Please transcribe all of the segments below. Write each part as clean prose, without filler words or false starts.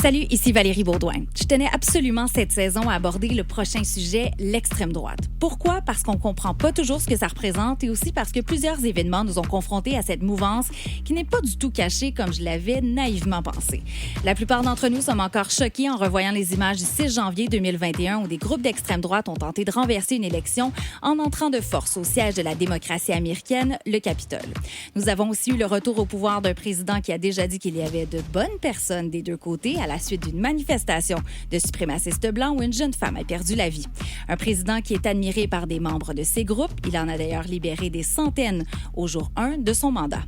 Salut, ici Valérie Baudouin. Je tenais absolument cette saison à aborder le prochain sujet, l'extrême droite. Pourquoi? Parce qu'on comprend pas toujours ce que ça représente et aussi parce que plusieurs événements nous ont confrontés à cette mouvance qui n'est pas du tout cachée comme je l'avais naïvement pensé. La plupart d'entre nous sommes encore choqués en revoyant les images du 6 janvier 2021 où des groupes d'extrême droite ont tenté de renverser une élection en entrant de force au siège de la démocratie américaine, le Capitole. Nous avons aussi eu le retour au pouvoir d'un président qui a déjà dit qu'il y avait de bonnes personnes des deux côtés à la suite d'une manifestation de suprémacistes blancs où une jeune femme a perdu la vie. Un président qui est admiré par des membres de ses groupes. Il en a d'ailleurs libéré des centaines au jour 1 de son mandat.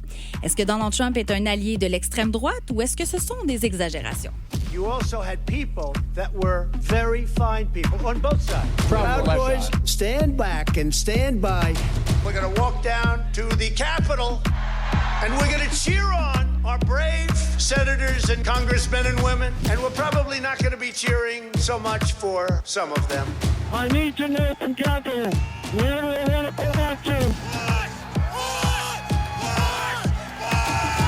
Est-ce que Donald Trump est un allié de l'extrême droite ou est-ce que ce sont des exagérations? You also had people that were very fine people on both sides. Proud Boys, stand back and stand by. We're going to walk down to the Capitol and we're going to cheer on our brave senators and congressmen and women. And we're probably not going to be cheering so much for some of them. I need to know from Capitol, where do they want to go back to?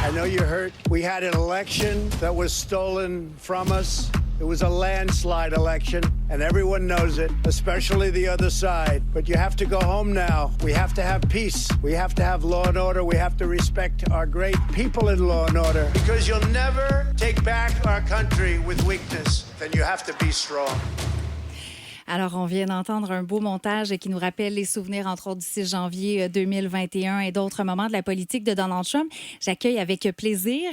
I know you're hurt. We had an election that was stolen from us. It was a landslide election, and everyone knows it, especially the other side. But you have to go home now. We have to have peace. We have to have law and order. We have to respect our great people in law and order. Because you'll never take back our country with weakness. Then you have to be strong. Alors, on vient d'entendre un beau montage qui nous rappelle les souvenirs, entre autres, du 6 janvier 2021 et d'autres moments de la politique de Donald Trump. J'accueille avec plaisir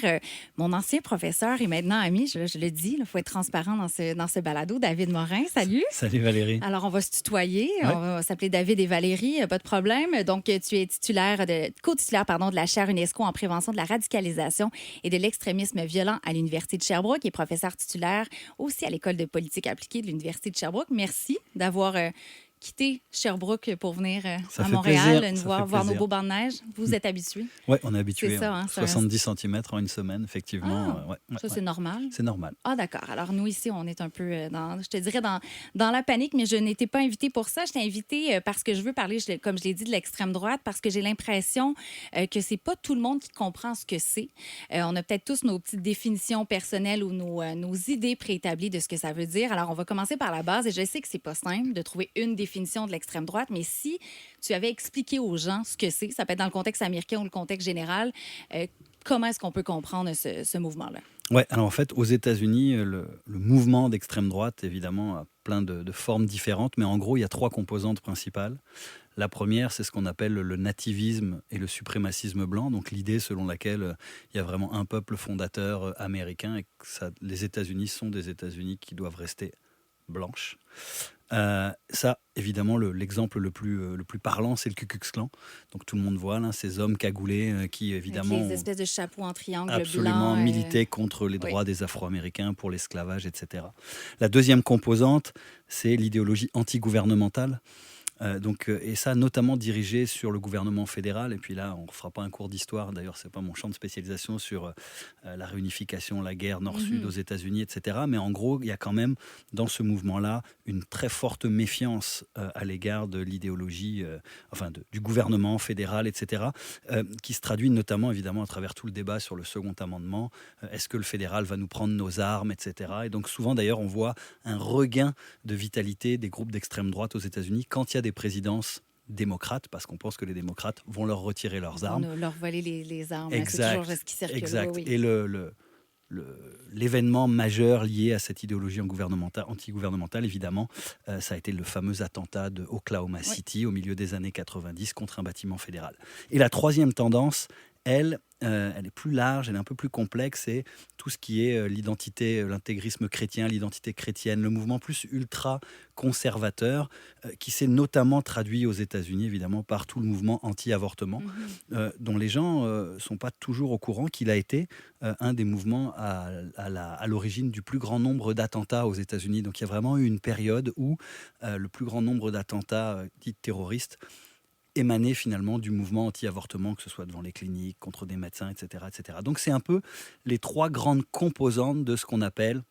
mon ancien professeur et maintenant ami, je le dis, il faut être transparent dans ce balado, David Morin. Salut. Salut Valérie. Alors, on va se tutoyer. Ouais. On va s'appeler David et Valérie, pas de problème. Donc, tu es co-titulaire de la chaire UNESCO en prévention de la radicalisation et de l'extrémisme violent à l'Université de Sherbrooke et professeur titulaire aussi à l'École de politique appliquée de l'Université de Sherbrooke. Merci d'avoir quitté Sherbrooke pour venir à Montréal, voir nos beaux bancs de neige. Vous êtes habitués? Oui, on est habitués. C'est ça, hein, 70 cm en une semaine, effectivement. C'est normal? C'est normal. Ah, d'accord. Alors, nous, ici, on est un peu, dans la panique, mais je n'étais pas invitée pour ça. Je t'ai invitée parce que je veux parler, comme je l'ai dit, de l'extrême droite, parce que j'ai l'impression que c'est pas tout le monde qui comprend ce que c'est. On a peut-être tous nos petites définitions personnelles ou nos idées préétablies de ce que ça veut dire. Alors, on va commencer par la base, et je sais que c'est pas simple de trouver une définition de l'extrême droite, mais si tu avais expliqué aux gens ce que c'est, ça peut être dans le contexte américain ou le contexte général, comment est-ce qu'on peut comprendre ce mouvement-là? Oui, alors en fait, aux États-Unis, le mouvement d'extrême droite, évidemment, a plein de formes différentes, mais en gros, il y a 3 composantes principales. La première, c'est ce qu'on appelle le nativisme et le suprémacisme blanc, donc l'idée selon laquelle il y a vraiment un peuple fondateur américain et que les États-Unis sont des États-Unis qui doivent rester blanches. Ça, évidemment, l'exemple le plus parlant, c'est le Ku Klux Klan. Donc tout le monde voit là, ces hommes cagoulés qui, évidemment, avec les espèces de chapeaux en triangle absolument blanc, militaient contre les droits des Afro-Américains, pour l'esclavage, etc. La deuxième composante, c'est l'idéologie anti-gouvernementale. Et ça, notamment dirigé sur le gouvernement fédéral. Et puis là, on ne fera pas un cours d'histoire. D'ailleurs, ce n'est pas mon champ de spécialisation sur la réunification, la guerre Nord-Sud aux États-Unis, etc. Mais en gros, il y a quand même, dans ce mouvement-là, une très forte méfiance à l'égard de l'idéologie, du gouvernement fédéral, etc., qui se traduit notamment, évidemment, à travers tout le débat sur le second amendement. Est-ce que le fédéral va nous prendre nos armes, etc. Et donc souvent, d'ailleurs, on voit un regain de vitalité des groupes d'extrême droite aux États-Unis quand il y a des présidences démocrates, parce qu'on pense que les démocrates vont leur retirer leurs armes. Leur voler les armes. Exact, c'est toujours ce qui circule. exact. Oui. Et l'événement majeur lié à cette idéologie anti-gouvernementale, évidemment, ça a été le fameux attentat de Oklahoma City au milieu des années 90 contre un bâtiment fédéral. Et la troisième tendance, elle est plus large, elle est un peu plus complexe, c'est tout ce qui est l'identité, l'intégrisme chrétien, l'identité chrétienne, le mouvement plus ultra-conservateur qui s'est notamment traduit aux États-Unis, évidemment, par tout le mouvement anti-avortement, dont les gens ne sont pas toujours au courant qu'il a été un des mouvements à l'origine du plus grand nombre d'attentats aux États-Unis. Donc il y a vraiment eu une période où le plus grand nombre d'attentats dits terroristes émaner finalement du mouvement anti-avortement, que ce soit devant les cliniques, contre des médecins, etc., etc. Donc c'est un peu les 3 grandes composantes de ce qu'on appelle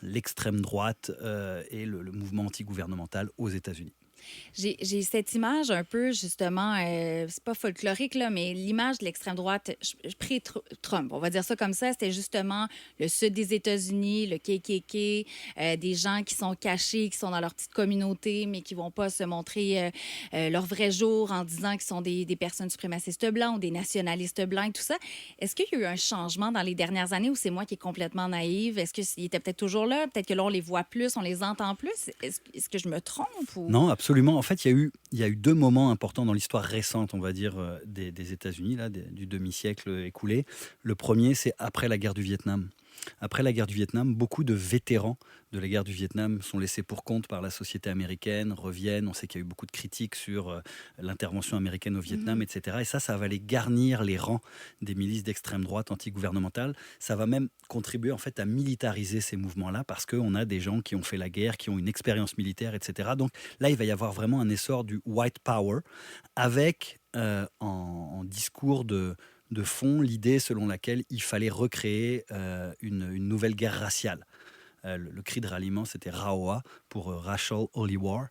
l'extrême droite et le mouvement anti-gouvernemental aux États-Unis. J'ai cette image un peu, justement, c'est pas folklorique, là, mais l'image de l'extrême droite pré-Trump, on va dire ça comme ça, c'était justement le sud des États-Unis, le KKK, des gens qui sont cachés, qui sont dans leur petite communauté, mais qui vont pas se montrer leur vrai jour en disant qu'ils sont des personnes suprémacistes blancs ou des nationalistes blancs, tout ça. Est-ce qu'il y a eu un changement dans les dernières années ou c'est moi qui est complètement naïve? Est-ce qu'ils étaient peut-être toujours là? Peut-être que là, on les voit plus, on les entend plus? Est-ce que je me trompe? Ou... Non, absolument. En fait, il y a eu deux moments importants dans l'histoire récente, on va dire, des États-Unis, là, du demi-siècle écoulé. Le premier, c'est après la guerre du Vietnam. Après la guerre du Vietnam, beaucoup de vétérans de la guerre du Vietnam sont laissés pour compte par la société américaine, reviennent. On sait qu'il y a eu beaucoup de critiques sur l'intervention américaine au Vietnam, etc. Et ça va aller garnir les rangs des milices d'extrême droite antigouvernementales. Ça va même contribuer en fait à militariser ces mouvements-là parce qu'on a des gens qui ont fait la guerre, qui ont une expérience militaire, etc. Donc là, il va y avoir vraiment un essor du white power avec en discours de fond l'idée selon laquelle il fallait recréer une nouvelle guerre raciale. Le cri de ralliement, c'était RAOA pour Racial Holy War.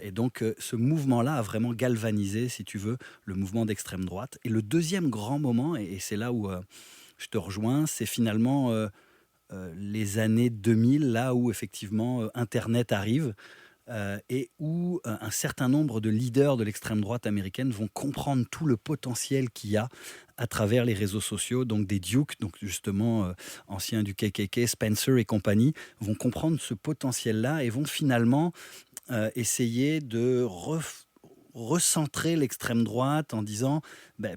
Et donc, ce mouvement-là a vraiment galvanisé, si tu veux, le mouvement d'extrême droite. Et le deuxième grand moment, et c'est là où je te rejoins, c'est finalement les années 2000, là où effectivement Internet arrive. Et où un certain nombre de leaders de l'extrême droite américaine vont comprendre tout le potentiel qu'il y a à travers les réseaux sociaux, donc des Dukes, donc justement anciens du KKK, Spencer et compagnie, vont comprendre ce potentiel-là et vont finalement essayer de recentrer l'extrême droite en disant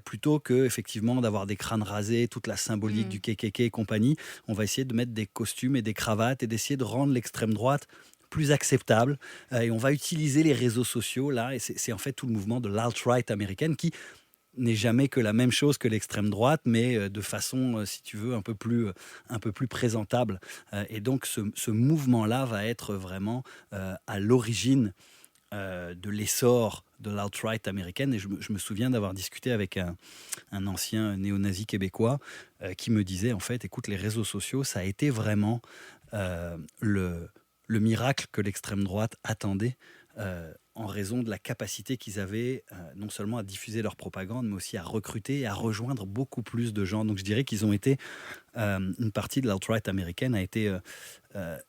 plutôt que effectivement d'avoir des crânes rasés, toute la symbolique du KKK et compagnie, on va essayer de mettre des costumes et des cravates et d'essayer de rendre l'extrême droite plus acceptable et on va utiliser les réseaux sociaux là et c'est en fait tout le mouvement de l'alt-right américaine qui n'est jamais que la même chose que l'extrême droite mais de façon si tu veux un peu plus présentable et donc ce mouvement là va être vraiment à l'origine de l'essor de l'alt-right américaine et je me souviens d'avoir discuté avec un ancien néo-nazi québécois qui me disait en fait écoute les réseaux sociaux ça a été vraiment le miracle que l'extrême droite attendait en raison de la capacité qu'ils avaient non seulement à diffuser leur propagande, mais aussi à recruter et à rejoindre beaucoup plus de gens. Donc je dirais qu'ils ont été, une partie de l'alt-right américaine a été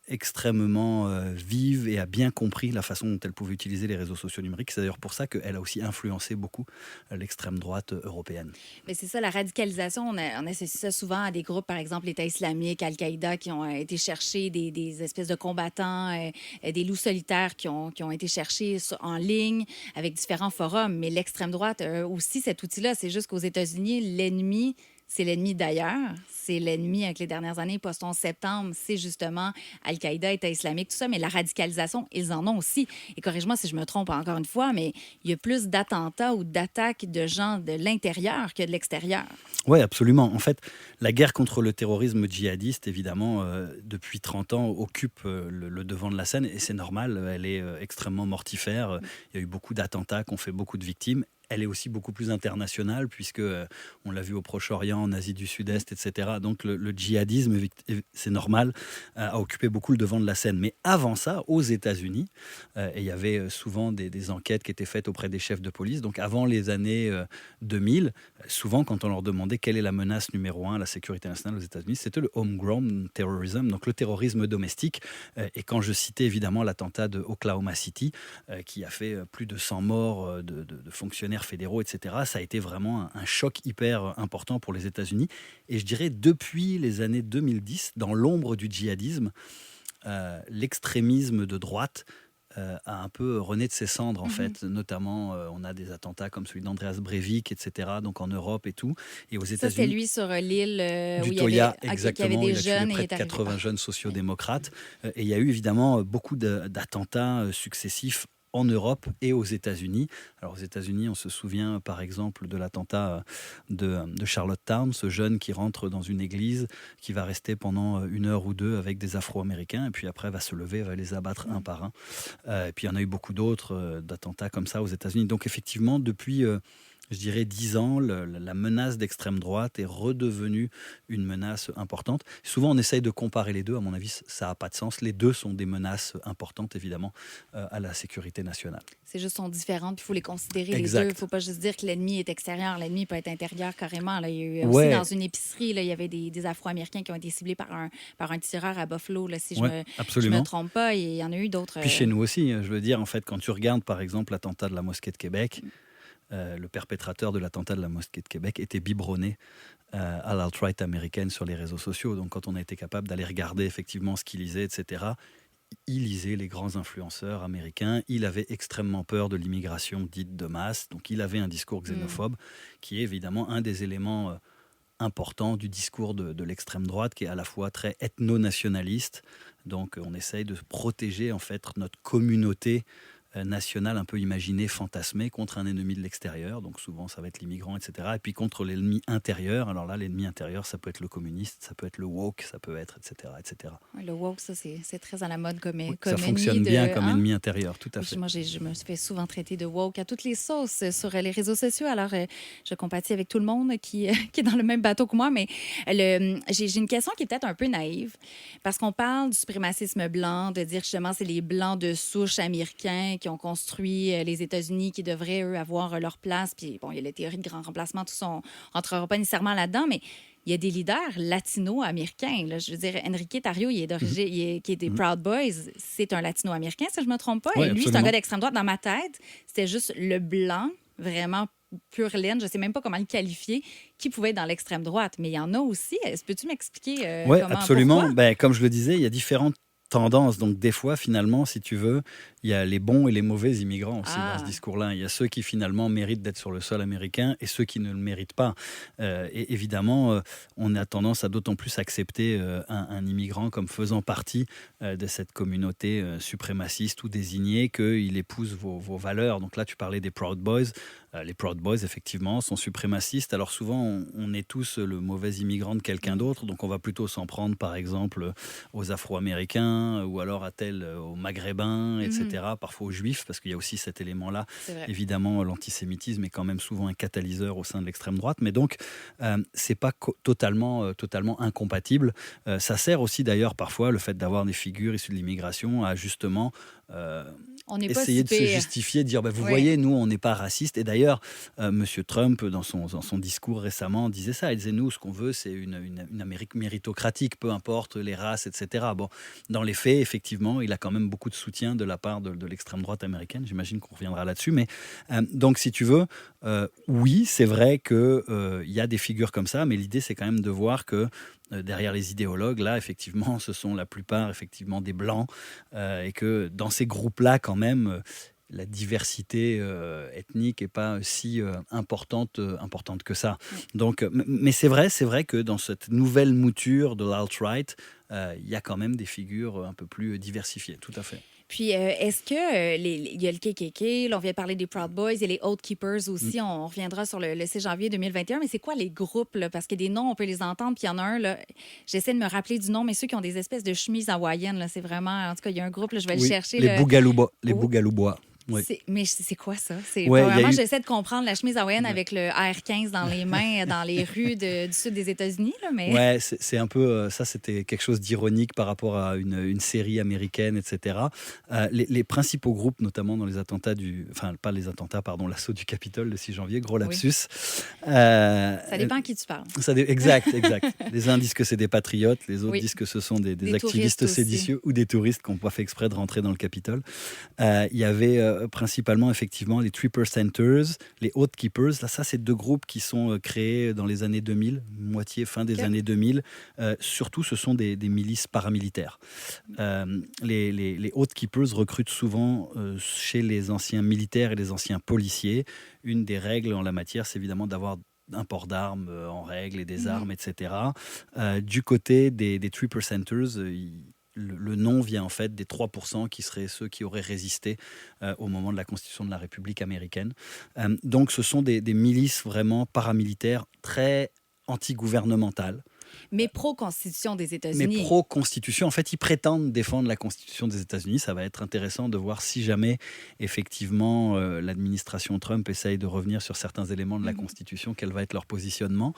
extrêmement vive et a bien compris la façon dont elle pouvait utiliser les réseaux sociaux numériques. C'est d'ailleurs pour ça qu'elle a aussi influencé beaucoup l'extrême droite européenne. Mais c'est ça, la radicalisation, on associe ça souvent à des groupes, par exemple l'État islamique, Al-Qaïda, qui ont été chercher des espèces de combattants, des loups solitaires qui ont été cherchés en ligne avec différents forums. Mais l'extrême droite aussi cet outil-là. C'est juste qu'aux États-Unis, l'ennemi... c'est l'ennemi d'ailleurs. C'est l'ennemi avec les dernières années, post-11 septembre. C'est justement Al-Qaïda, État islamique, tout ça. Mais la radicalisation, ils en ont aussi. Et corrige-moi si je me trompe encore une fois, mais il y a plus d'attentats ou d'attaques de gens de l'intérieur que de l'extérieur. Oui, absolument. En fait, la guerre contre le terrorisme djihadiste, évidemment, depuis 30 ans, occupe le devant de la scène. Et c'est normal, elle est extrêmement mortifère. Il y a eu beaucoup d'attentats qui ont fait beaucoup de victimes. Elle est aussi beaucoup plus internationale puisque on l'a vu au Proche-Orient, en Asie du Sud-Est, etc. Donc le djihadisme, c'est normal, a occupé beaucoup le devant de la scène. Mais avant ça, aux États-Unis, et il y avait souvent des enquêtes qui étaient faites auprès des chefs de police. Donc avant les années 2000, souvent quand on leur demandait quelle est la menace numéro 1 à la sécurité nationale aux États-Unis, c'était le homegrown terrorism, donc le terrorisme domestique. Et quand je citais évidemment l'attentat de Oklahoma City, qui a fait plus de 100 morts de fonctionnaires fédéraux, etc. Ça a été vraiment un choc hyper important pour les États-Unis. Et je dirais, depuis les années 2010, dans l'ombre du djihadisme, l'extrémisme de droite a un peu rené de ses cendres, en fait. Notamment, on a des attentats comme celui d'Andreas Breivik, etc., donc en Europe et tout. Et aux États-Unis... Ça, c'est lui sur l'île où d'Utoya, il y avait des jeunes. Il a tué près de 80 jeunes sociodémocrates. Et il y a eu évidemment beaucoup d'attentats successifs en Europe et aux États-Unis. Alors aux États-Unis, on se souvient par exemple de l'attentat de Charlottetown, ce jeune qui rentre dans une église, qui va rester pendant 1 heure ou 2 avec des Afro-Américains, et puis après va se lever, va les abattre un par un. Et puis il y en a eu beaucoup d'autres d'attentats comme ça aux États-Unis. Donc effectivement, depuis je dirais, 10 ans, la menace d'extrême droite est redevenue une menace importante. Souvent, on essaye de comparer les deux. À mon avis, ça n'a pas de sens. Les deux sont des menaces importantes, évidemment, à la sécurité nationale. C'est juste sont différentes, puis il faut les considérer Exact. les deux. Il ne faut pas juste dire que l'ennemi est extérieur, l'ennemi peut être intérieur carrément. Là. Il y a eu Ouais. aussi dans une épicerie, là, il y avait des Afro-Américains qui ont été ciblés par un tireur à Buffalo, là, si je Ouais, me absolument. trompe pas. Et il y en a eu d'autres. Puis chez nous aussi, je veux dire, en fait, quand tu regardes, par exemple, l'attentat de la mosquée de Québec, le perpétrateur de l'attentat de la mosquée de Québec était biberonné à l'alt-right américaine sur les réseaux sociaux. Donc quand on a été capable d'aller regarder effectivement ce qu'il lisait, etc., il lisait les grands influenceurs américains. Il avait extrêmement peur de l'immigration dite de masse. Donc il avait un discours xénophobe qui est évidemment un des éléments importants du discours de l'extrême droite, qui est à la fois très ethno-nationaliste. Donc on essaye de protéger en fait notre communauté nationale un peu imaginée, fantasmée, contre un ennemi de l'extérieur. Donc souvent, ça va être l'immigrant, etc. Et puis contre l'ennemi intérieur. Alors là, l'ennemi intérieur, ça peut être le communiste, ça peut être le woke, ça peut être, etc. etc. Ouais, le woke, ça, c'est très à la mode comme, Oui, comme ça fonctionne ennemi bien de, comme hein? ennemi intérieur, tout à Puis fait. moi, je me fais souvent traiter de woke à toutes les sauces sur les réseaux sociaux. Alors, je compatis avec tout le monde qui est dans le même bateau que moi. Mais j'ai une question qui est peut-être un peu naïve. Parce qu'on parle du suprémacisme blanc, de dire justement c'est les Blancs de souche américains qui ont construit les États-Unis, qui devraient, eux, avoir leur place. Puis, bon, il y a les théories de grand remplacement, tout ça, on ne rentrera pas nécessairement là-dedans. Mais il y a des leaders latino-américains. Là. Je veux dire, Enrique Tarrio, qui est des Proud Boys, c'est un latino-américain, si je ne me trompe pas. Oui, Et lui, c'est un absolument. gars d'extrême droite. Dans ma tête, c'était juste le blanc, vraiment pure laine, je ne sais même pas comment le qualifier, qui pouvait être dans l'extrême droite. Mais il y en a aussi. Peux-tu m'expliquer Oui, comment, absolument. pourquoi? Ben, comme je le disais, il y a différentes tendances. Donc des fois, finalement, si tu veux, il y a les bons et les mauvais immigrants aussi dans ce discours-là. Il y a ceux qui finalement méritent d'être sur le sol américain et ceux qui ne le méritent pas. Et évidemment, on a tendance à d'autant plus accepter un immigrant comme faisant partie de cette communauté suprémaciste ou désignée qu'il épouse vos valeurs. Donc là, tu parlais des Proud Boys. Les Proud Boys, effectivement, sont suprémacistes. Alors souvent, on est tous le mauvais immigrant de quelqu'un d'autre. Donc on va plutôt s'en prendre, par exemple, aux Afro-Américains ou alors aux Maghrébins, etc. Parfois aux Juifs, parce qu'il y a aussi cet élément-là. Évidemment, l'antisémitisme est quand même souvent un catalyseur au sein de l'extrême droite. Mais donc, c'est pas totalement incompatible. Ça sert aussi d'ailleurs parfois, le fait d'avoir des figures issues de l'immigration, à justement On n'est pas essayer si de se pire. justifier, dire vous Oui. voyez, nous on n'est pas raciste. Et d'ailleurs, Monsieur Trump, dans son discours récemment, disait ça. Il disait nous, ce qu'on veut, c'est une Amérique méritocratique, peu importe les races, etc. Bon, dans les faits, effectivement, il a quand même beaucoup de soutien de la part de l'extrême droite américaine. J'imagine qu'on reviendra là-dessus. Mais donc, si tu veux, oui, c'est vrai qu'il y a des figures comme ça, mais l'idée, c'est quand même de voir que derrière les idéologues, là, effectivement, ce sont la plupart, effectivement, des Blancs, et que dans ces groupes-là, quand même, la diversité ethnique n'est pas si importante que ça. Donc, mais c'est vrai que dans cette nouvelle mouture de l'alt-right, il y a quand même des figures un peu plus diversifiées, tout à fait. Puis, est-ce que il y a le KKK, là, on vient de parler des Proud Boys et les Oath Keepers aussi, on reviendra sur le 6 janvier 2021, mais c'est quoi les groupes? Là? Parce que des noms, on peut les entendre, puis il y en a un, là, j'essaie de me rappeler du nom, mais ceux qui ont des espèces de chemises hawaïennes, là, c'est vraiment, en tout cas, il y a un groupe, là, je vais le chercher. Les Bougaloubois. Oh. Bougaloubois. Oui. Mais c'est quoi ça? Ouais, Vraiment, j'essaie de comprendre la chemise hawaïenne avec le AR-15 dans les mains, dans les rues du sud des États-Unis. Là, mais... Ouais, c'est un peu... ça, c'était quelque chose d'ironique par rapport à une série américaine, etc. Les principaux groupes, notamment dans les attentats Enfin, pas les attentats, pardon, l'assaut du Capitole le 6 janvier, gros lapsus. Ça dépend à qui tu parles. Exact. Les uns disent que c'est des patriotes, les autres Oui. disent que ce sont des Des activistes touristes séditieux ou des touristes qui n'ont pas fait exprès de rentrer dans le Capitole. Il y avait principalement, effectivement, les Tripper Centers, les Oath Keepers. Là, ça, c'est deux groupes qui sont créés dans les années 2000, fin des années 2000. Surtout, ce sont des milices paramilitaires. Les Oath Keepers recrutent souvent chez les anciens militaires et les anciens policiers. Une des règles en la matière, c'est évidemment d'avoir un port d'armes en règle et des armes, etc. Du côté des Tripper Centers, le nom vient en fait des 3% qui seraient ceux qui auraient résisté au moment de la constitution de la République américaine. Donc ce sont des milices vraiment paramilitaires très anti-gouvernementales. Mais pro-constitution des mais États-Unis. pro-constitution. En fait, ils prétendent défendre la constitution des États-Unis. Ça va être intéressant de voir si jamais, effectivement, l'administration Trump essaye de revenir sur certains éléments de la constitution, quel va être leur positionnement.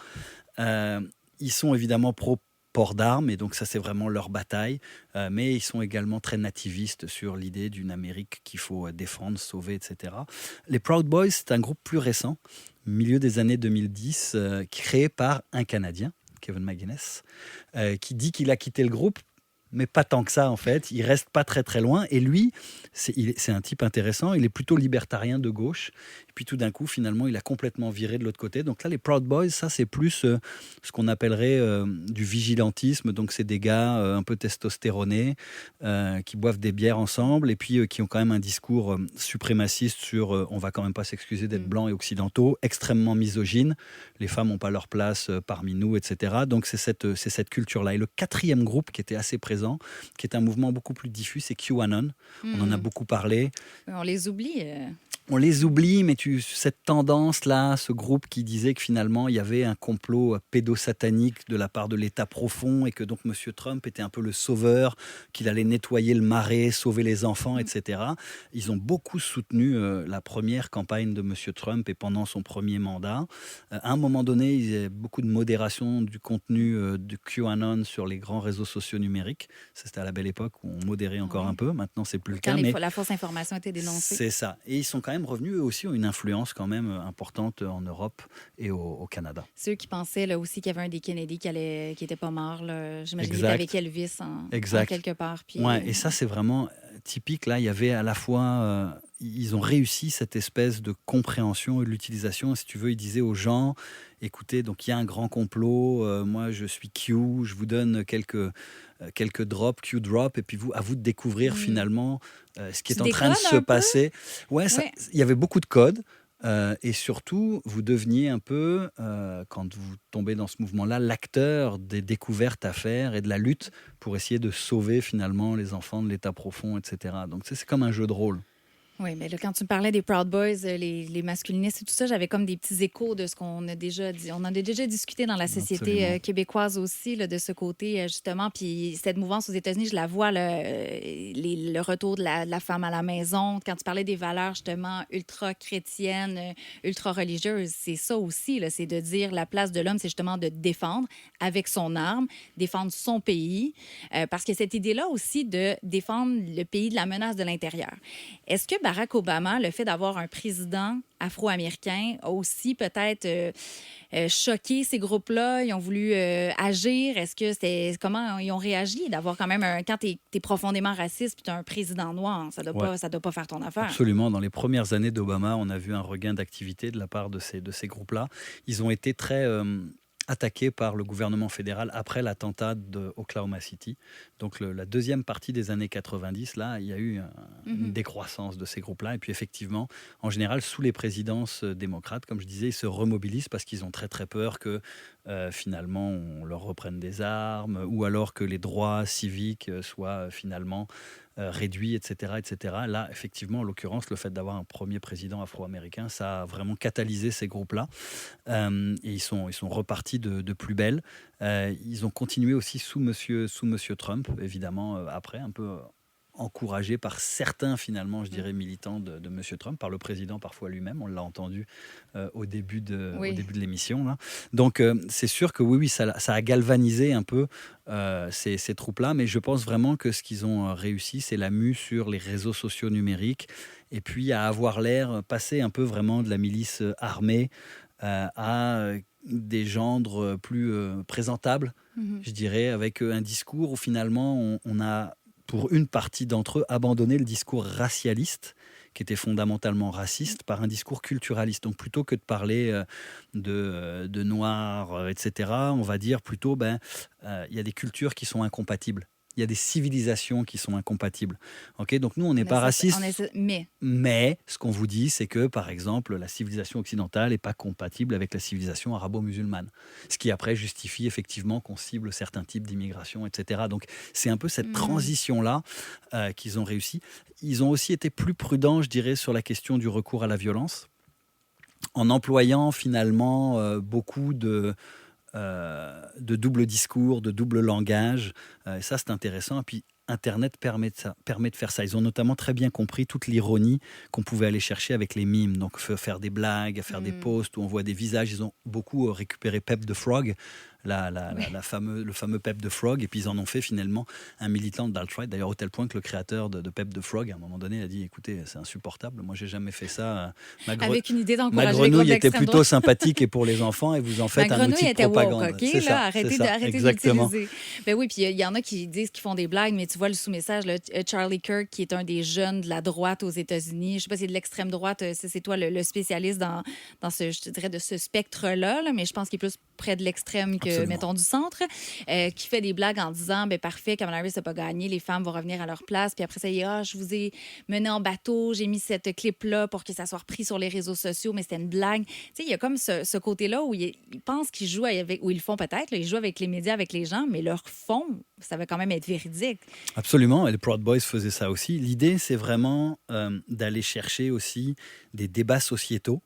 Ils sont évidemment pro-port d'armes, et donc ça, c'est vraiment leur bataille. Mais ils sont également très nativistes sur l'idée d'une Amérique qu'il faut défendre, sauver, etc. Les Proud Boys, c'est un groupe plus récent, milieu des années 2010, créé par un Canadien, Kevin McGuinness, qui dit qu'il a quitté le groupe, mais pas tant que ça en fait. Il reste pas très très loin. Et lui, c'est un type intéressant. Il est plutôt libertarien de gauche. Et puis tout d'un coup, finalement, il a complètement viré de l'autre côté. Donc là, les Proud Boys, ça c'est plus ce qu'on appellerait du vigilantisme. Donc c'est des gars un peu testostéronés qui boivent des bières ensemble et puis qui ont quand même un discours suprémaciste sur on va quand même pas s'excuser d'être blancs et occidentaux, extrêmement misogyne. Les femmes n'ont pas leur place parmi nous, etc. Donc c'est cette culture-là. Et le quatrième groupe qui était assez présent, qui est un mouvement beaucoup plus diffus, c'est QAnon. On en a beaucoup parlé. On les oublie. On les oublie, mais cette tendance-là, ce groupe qui disait que finalement, il y avait un complot pédosatanique de la part de l'État profond et que donc M. Trump était un peu le sauveur, qu'il allait nettoyer le marais, sauver les enfants, etc. Ils ont beaucoup soutenu la première campagne de M. Trump et pendant son premier mandat. À un moment donné, il y avait beaucoup de modération du contenu de QAnon sur les grands réseaux sociaux numériques. C'était à la belle époque où on modérait encore un peu. Maintenant, c'est plus le cas. Quand la fausse information a été dénoncée. C'est ça. Et ils sont quand même revenus, eux aussi, ont une influence quand même importante en Europe et au Canada. Ceux qui pensaient là, aussi qu'il y avait un des Kennedy qui n'était pas mort. J'imagine qu'il était avec Elvis en quelque part. Puis, et ça, c'est vraiment typique. Là, il y avait à la fois... ils ont réussi cette espèce de compréhension et de l'utilisation. Si tu veux, ils disaient aux gens, écoutez, donc il y a un grand complot, moi je suis Q, je vous donne quelques drops, Q-drop, et puis à vous de découvrir finalement ce qui est en train de se passer. Il y avait beaucoup de codes. Et surtout, vous deveniez un peu, quand vous tombez dans ce mouvement-là, l'acteur des découvertes à faire et de la lutte pour essayer de sauver finalement les enfants de l'état profond, etc. Donc c'est comme un jeu de rôle. Oui, mais là, quand tu me parlais des Proud Boys, les masculinistes et tout ça, j'avais comme des petits échos de ce qu'on a déjà dit. On en a déjà discuté dans la société québécoise aussi, là, de ce côté, justement. Puis cette mouvance aux États-Unis, je la vois, le retour de la femme à la maison. Quand tu parlais des valeurs, justement, ultra-chrétiennes, ultra-religieuses, c'est ça aussi, là, c'est de dire la place de l'homme, c'est justement de défendre avec son arme, défendre son pays. Parce que cette idée-là aussi de défendre le pays de la menace de l'intérieur. Est-ce que Barack Obama, le fait d'avoir un président afro-américain, a aussi peut-être choqué ces groupes-là? Ils ont voulu agir. Est-ce que comment ils ont réagi d'avoir quand même quand t'es profondément raciste puis t'as un président noir, ça doit pas faire ton affaire. Absolument. Dans les premières années d'Obama, on a vu un regain d'activité de la part de ces groupes-là. Ils ont été très attaqués par le gouvernement fédéral après l'attentat de Oklahoma City. Donc la deuxième partie des années 90, là, il y a eu une décroissance de ces groupes-là. Et puis effectivement, en général, sous les présidences démocrates, comme je disais, ils se remobilisent parce qu'ils ont très très peur que finalement on leur reprenne des armes ou alors que les droits civiques soient finalement réduits, etc., etc. Là, effectivement, en l'occurrence, le fait d'avoir un premier président afro-américain, ça a vraiment catalysé ces groupes-là. Et ils sont repartis de plus belle. Ils ont continué aussi sous Monsieur Trump, évidemment, après, un peu encouragé par certains, finalement, je dirais, militants de M. Trump, par le président parfois lui-même. On l'a entendu au début de l'émission. Là. Donc, c'est sûr que oui, ça a galvanisé un peu ces troupes-là, mais je pense vraiment que ce qu'ils ont réussi, c'est la mue sur les réseaux sociaux numériques, et puis à avoir l'air, passer un peu vraiment de la milice armée à des gendres plus présentables, je dirais, avec un discours où finalement on a, pour une partie d'entre eux, abandonné le discours racialiste, qui était fondamentalement raciste, par un discours culturaliste. Donc plutôt que de parler de noirs, etc., on va dire plutôt, y a des cultures qui sont incompatibles. Il y a des civilisations qui sont incompatibles. Okay, donc nous, on n'est pas racistes. Mais ce qu'on vous dit, c'est que, par exemple, la civilisation occidentale n'est pas compatible avec la civilisation arabo-musulmane. Ce qui, après, justifie effectivement qu'on cible certains types d'immigration, etc. Donc c'est un peu cette transition-là qu'ils ont réussi. Ils ont aussi été plus prudents, je dirais, sur la question du recours à la violence, en employant finalement beaucoup de de double discours, de double langage. Et ça, c'est intéressant. Et puis, Internet permet de faire ça. Ils ont notamment très bien compris toute l'ironie qu'on pouvait aller chercher avec les mimes. Donc, faire des blagues, faire des posts où on voit des visages. Ils ont beaucoup récupéré Pep the Frog, le fameux Pep the Frog, et puis ils en ont fait finalement un militant d'alt-right, d'ailleurs au tel point que le créateur de Pep the Frog à un moment donné a dit écoutez, c'est insupportable, moi j'ai jamais fait ça, avec une idée ma d'encourager grenouille était plutôt sympathique et pour les enfants et vous en faites un outil de propagande. Woke, okay, c'est là, ça, arrêtez de l'utiliser. Ben oui, puis il y en a qui disent qu'ils font des blagues, mais tu vois le sous-message, là, Charlie Kirk qui est un des jeunes de la droite aux États-Unis, je sais pas si c'est de l'extrême droite, c'est toi le spécialiste dans ce, je te dirais, de ce spectre-là, là, mais je pense qu'il est plus près de l'extrême que, Absolument. mettons, du centre, qui fait des blagues en disant, ben parfait, Kamala Harris n'a pas gagné, les femmes vont revenir à leur place, puis après ça, il dit, je vous ai mené en bateau, j'ai mis cette clip-là pour que ça soit repris sur les réseaux sociaux, mais c'était une blague. Tu sais, il y a comme ce côté-là où ils pensent qu'ils jouent avec, ou ils le font peut-être, là, ils jouent avec les médias, avec les gens, mais leur fond, ça va quand même être véridique. Absolument, et les Proud Boys faisaient ça aussi. L'idée, c'est vraiment d'aller chercher aussi des débats sociétaux,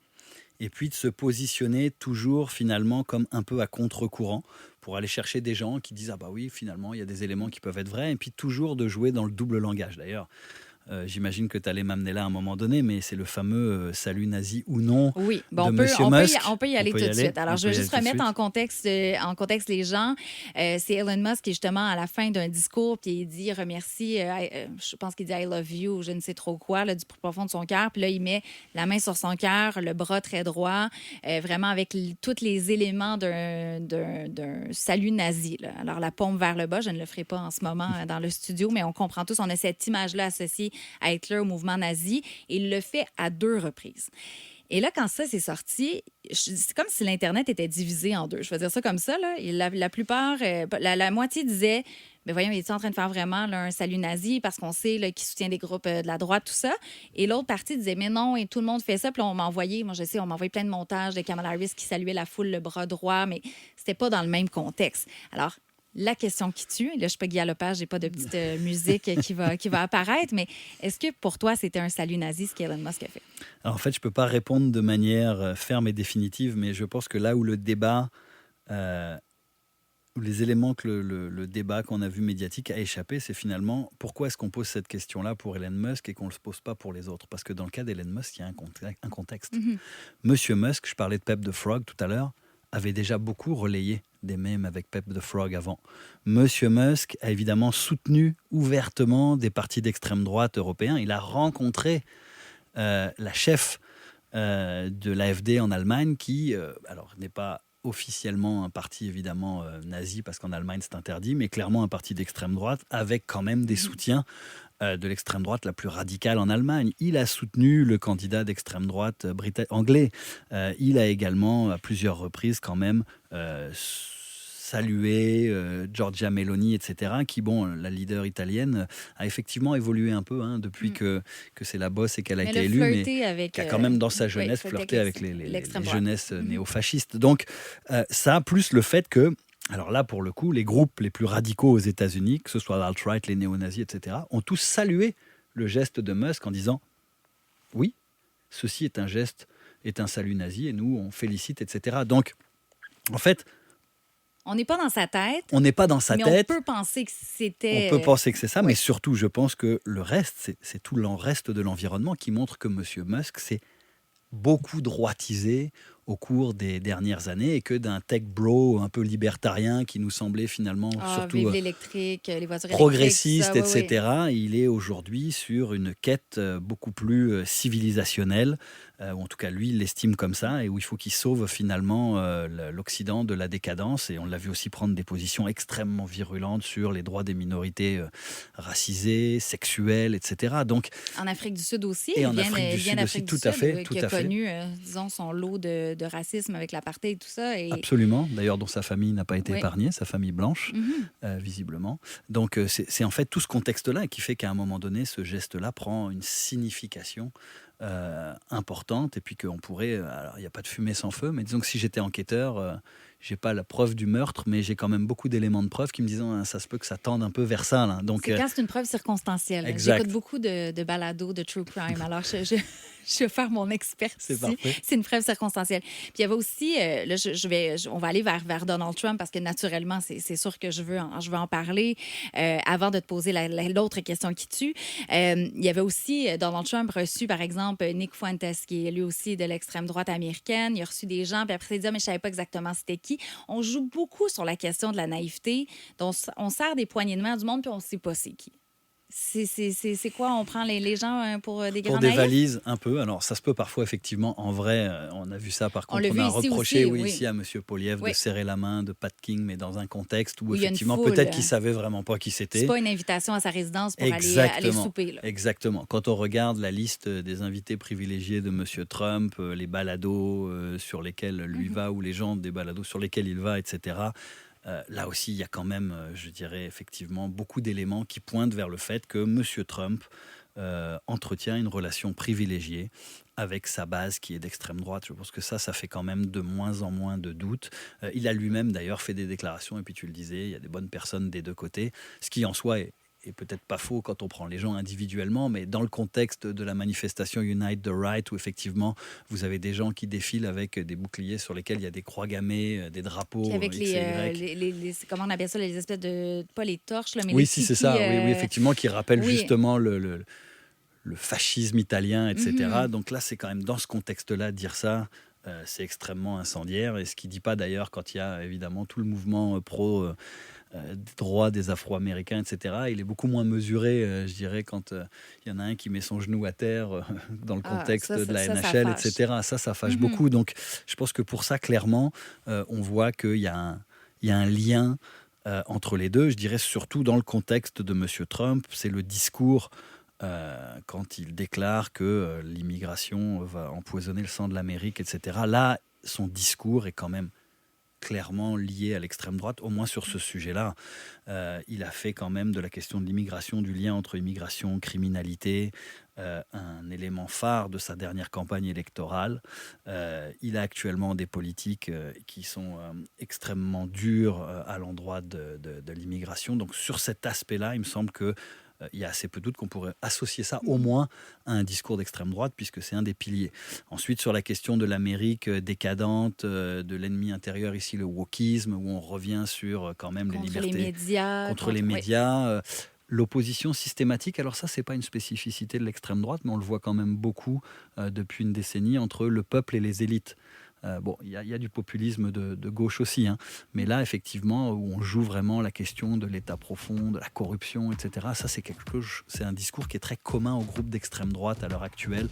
et puis de se positionner toujours finalement comme un peu à contre-courant pour aller chercher des gens qui disent « Ah bah oui, finalement, il y a des éléments qui peuvent être vrais », et puis toujours de jouer dans le double langage. D'ailleurs, j'imagine que tu allais m'amener là à un moment donné, mais c'est le fameux salut nazi ou non oui, de Monsieur Musk. On peut y aller tout de suite. Alors, je vais juste remettre en contexte les gens. C'est Elon Musk qui, justement, à la fin d'un discours, puis il dit, remercie, je pense qu'il dit « I love you », je ne sais trop quoi, là, du plus profond de son cœur. Puis là, il met la main sur son cœur, le bras très droit, vraiment avec tous les éléments d'un salut nazi, là. Alors, la paume vers le bas, je ne le ferai pas en ce moment dans le studio, mais on comprend tous, on a cette image-là associée à Hitler, au mouvement nazi, et il le fait à 2 reprises. Et là, quand ça s'est sorti, c'est comme si l'Internet était divisé en 2. Je vais dire ça comme ça, là. Et la plupart, la moitié disait, mais voyons, il est en train de faire vraiment là, un salut nazi parce qu'on sait là, qu'il soutient des groupes de la droite, tout ça. Et l'autre partie disait, mais non, et tout le monde fait ça. Puis là, on m'a envoyé plein de montages de Kamala Harris qui saluait la foule, le bras droit, mais c'était pas dans le même contexte. Alors, la question qui tue, et là, je ne suis pas Guy Lepage, j'ai pas de petite musique qui va apparaître, mais est-ce que pour toi, c'était un salut nazi ce qu'Elon Musk a fait? Alors, en fait, je ne peux pas répondre de manière ferme et définitive, mais je pense que là où le débat, les éléments que le débat qu'on a vu médiatique a échappé, c'est finalement pourquoi est-ce qu'on pose cette question-là pour Elon Musk et qu'on ne le pose pas pour les autres? Parce que dans le cas d'Elon Musk, il y a un contexte. Mm-hmm. Monsieur Musk, je parlais de Pep the Frog tout à l'heure, avait déjà beaucoup relayé des mèmes avec Pep the Frog avant. Monsieur Musk a évidemment soutenu ouvertement des partis d'extrême droite européens. Il a rencontré la chef de l'AfD en Allemagne qui, alors n'est pas officiellement un parti évidemment nazi parce qu'en Allemagne c'est interdit, mais clairement un parti d'extrême droite avec quand même des soutiens de l'extrême droite la plus radicale en Allemagne. Il a soutenu le candidat d'extrême droite anglais. Il a également à plusieurs reprises quand même salué Giorgia Meloni, etc., qui, la leader italienne, a effectivement évolué un peu depuis que c'est la bosse et qu'elle a été élue, mais qui a quand même dans sa jeunesse flirté avec les jeunesses néofascistes. Donc ça, plus le fait que, alors là, pour le coup, les groupes les plus radicaux aux États-Unis, que ce soit l'alt-right, les néo-nazis, etc., ont tous salué le geste de Musk en disant « Oui, ceci est un salut nazi et nous, on félicite, etc. » Donc, en fait, on n'est pas dans sa tête. On n'est pas dans sa tête. On peut penser que c'était... On peut penser que c'est ça, mais surtout, je pense que le reste, c'est tout le reste de l'environnement qui montre que M. Musk s'est beaucoup droitisé au cours des dernières années et que d'un tech bro un peu libertarien qui nous semblait finalement surtout l'électrique, les voitures progressiste, électriques, ça, etc., il est aujourd'hui sur une quête beaucoup plus civilisationnelle, ou en tout cas lui il l'estime comme ça, et où il faut qu'il sauve finalement l'Occident de la décadence, et on l'a vu aussi prendre des positions extrêmement virulentes sur les droits des minorités racisées, sexuelles, etc. Donc, en Afrique du Sud aussi, et en Afrique du Sud aussi, tout à fait, qui a connu, disons, son lot de racisme avec l'apartheid et tout ça. Et... Absolument, d'ailleurs dont sa famille n'a pas été épargnée, sa famille blanche, visiblement. Donc c'est en fait tout ce contexte-là qui fait qu'à un moment donné, ce geste-là prend une signification importante, et puis qu'on pourrait, alors il n'y a pas de fumée sans feu, mais disons que si j'étais enquêteur, j'ai pas la preuve du meurtre, mais j'ai quand même beaucoup d'éléments de preuve qui me disent ça se peut que ça tende un peu vers ça. Là. Donc, c'est quand c'est une preuve circonstancielle. Exact. J'écoute beaucoup de balados, de true crime. Alors, je vais faire mon expertise. C'est parfait. C'est une preuve circonstancielle. Puis il y avait aussi, là, on va aller vers Donald Trump parce que naturellement, c'est sûr que je veux en parler. Avant de te poser l'autre question qui tue, il y avait aussi Donald Trump reçu, par exemple, Nick Fuentes, qui est lui aussi de l'extrême droite américaine. Il a reçu des gens, puis après, il dit mais je savais pas exactement c'était qui. On joue beaucoup sur la question de la naïveté. Donc, on sert des poignées de main du monde, puis on ne sait pas c'est qui. C'est quoi? On prend les gens pour des grands pour des naïfs? valises, un peu. Alors, ça se peut parfois, effectivement, en vrai. On a vu ça, par contre. On a reproché ici à M. Poliev de serrer la main de Pat King, mais dans un contexte où effectivement, peut-être qu'il ne savait vraiment pas qui c'était. C'est pas une invitation à sa résidence pour aller souper. Là. Exactement. Quand on regarde la liste des invités privilégiés de M. Trump, les balados sur lesquels lui va, ou les gens des balados sur lesquels il va, etc., là aussi, il y a quand même, je dirais, effectivement, beaucoup d'éléments qui pointent vers le fait que M. Trump entretient une relation privilégiée avec sa base qui est d'extrême droite. Je pense que ça fait quand même de moins en moins de doutes. Il a lui-même, d'ailleurs, fait des déclarations, et puis tu le disais, il y a des bonnes personnes des deux côtés, ce qui en soi est peut-être pas faux quand on prend les gens individuellement, mais dans le contexte de la manifestation Unite the Right, où effectivement, vous avez des gens qui défilent avec des boucliers sur lesquels il y a des croix gammées, des drapeaux. Puis avec comment on appelle ça, les espèces de... Pas les torches, là, mais oui, les si, c'est ça, oui, effectivement, qui rappellent justement le fascisme italien, etc. Donc là, c'est quand même dans ce contexte-là, dire ça, c'est extrêmement incendiaire. Et ce qui ne dit pas d'ailleurs quand il y a évidemment tout le mouvement pro... droit des Afro-Américains, etc. Il est beaucoup moins mesuré, je dirais, quand il y en a un qui met son genou à terre dans le contexte de la NHL, etc. Ça fâche beaucoup. Donc, je pense que pour ça, clairement, on voit qu'il y a un lien entre les deux. Je dirais surtout dans le contexte de M. Trump, c'est le discours quand il déclare que l'immigration va empoisonner le sang de l'Amérique, etc. Là, son discours est quand même clairement lié à l'extrême droite, au moins sur ce sujet-là. Il a fait quand même de la question de l'immigration, du lien entre immigration, criminalité, un élément phare de sa dernière campagne électorale. Il a actuellement des politiques qui sont extrêmement dures à l'endroit de l'immigration. Donc sur cet aspect-là, il me semble que il y a assez peu de doute qu'on pourrait associer ça au moins à un discours d'extrême droite, puisque c'est un des piliers. Ensuite, sur la question de l'Amérique décadente, de l'ennemi intérieur, ici le wokisme, où on revient sur quand même les libertés contre les médias. L'opposition systématique, alors ça, c'est pas une spécificité de l'extrême droite, mais on le voit quand même beaucoup depuis une décennie entre le peuple et les élites. Il y a du populisme de gauche aussi, hein. Mais là, effectivement, où on joue vraiment la question de l'État profond, de la corruption, etc., ça, c'est un discours qui est très commun au groupe d'extrême droite à l'heure actuelle,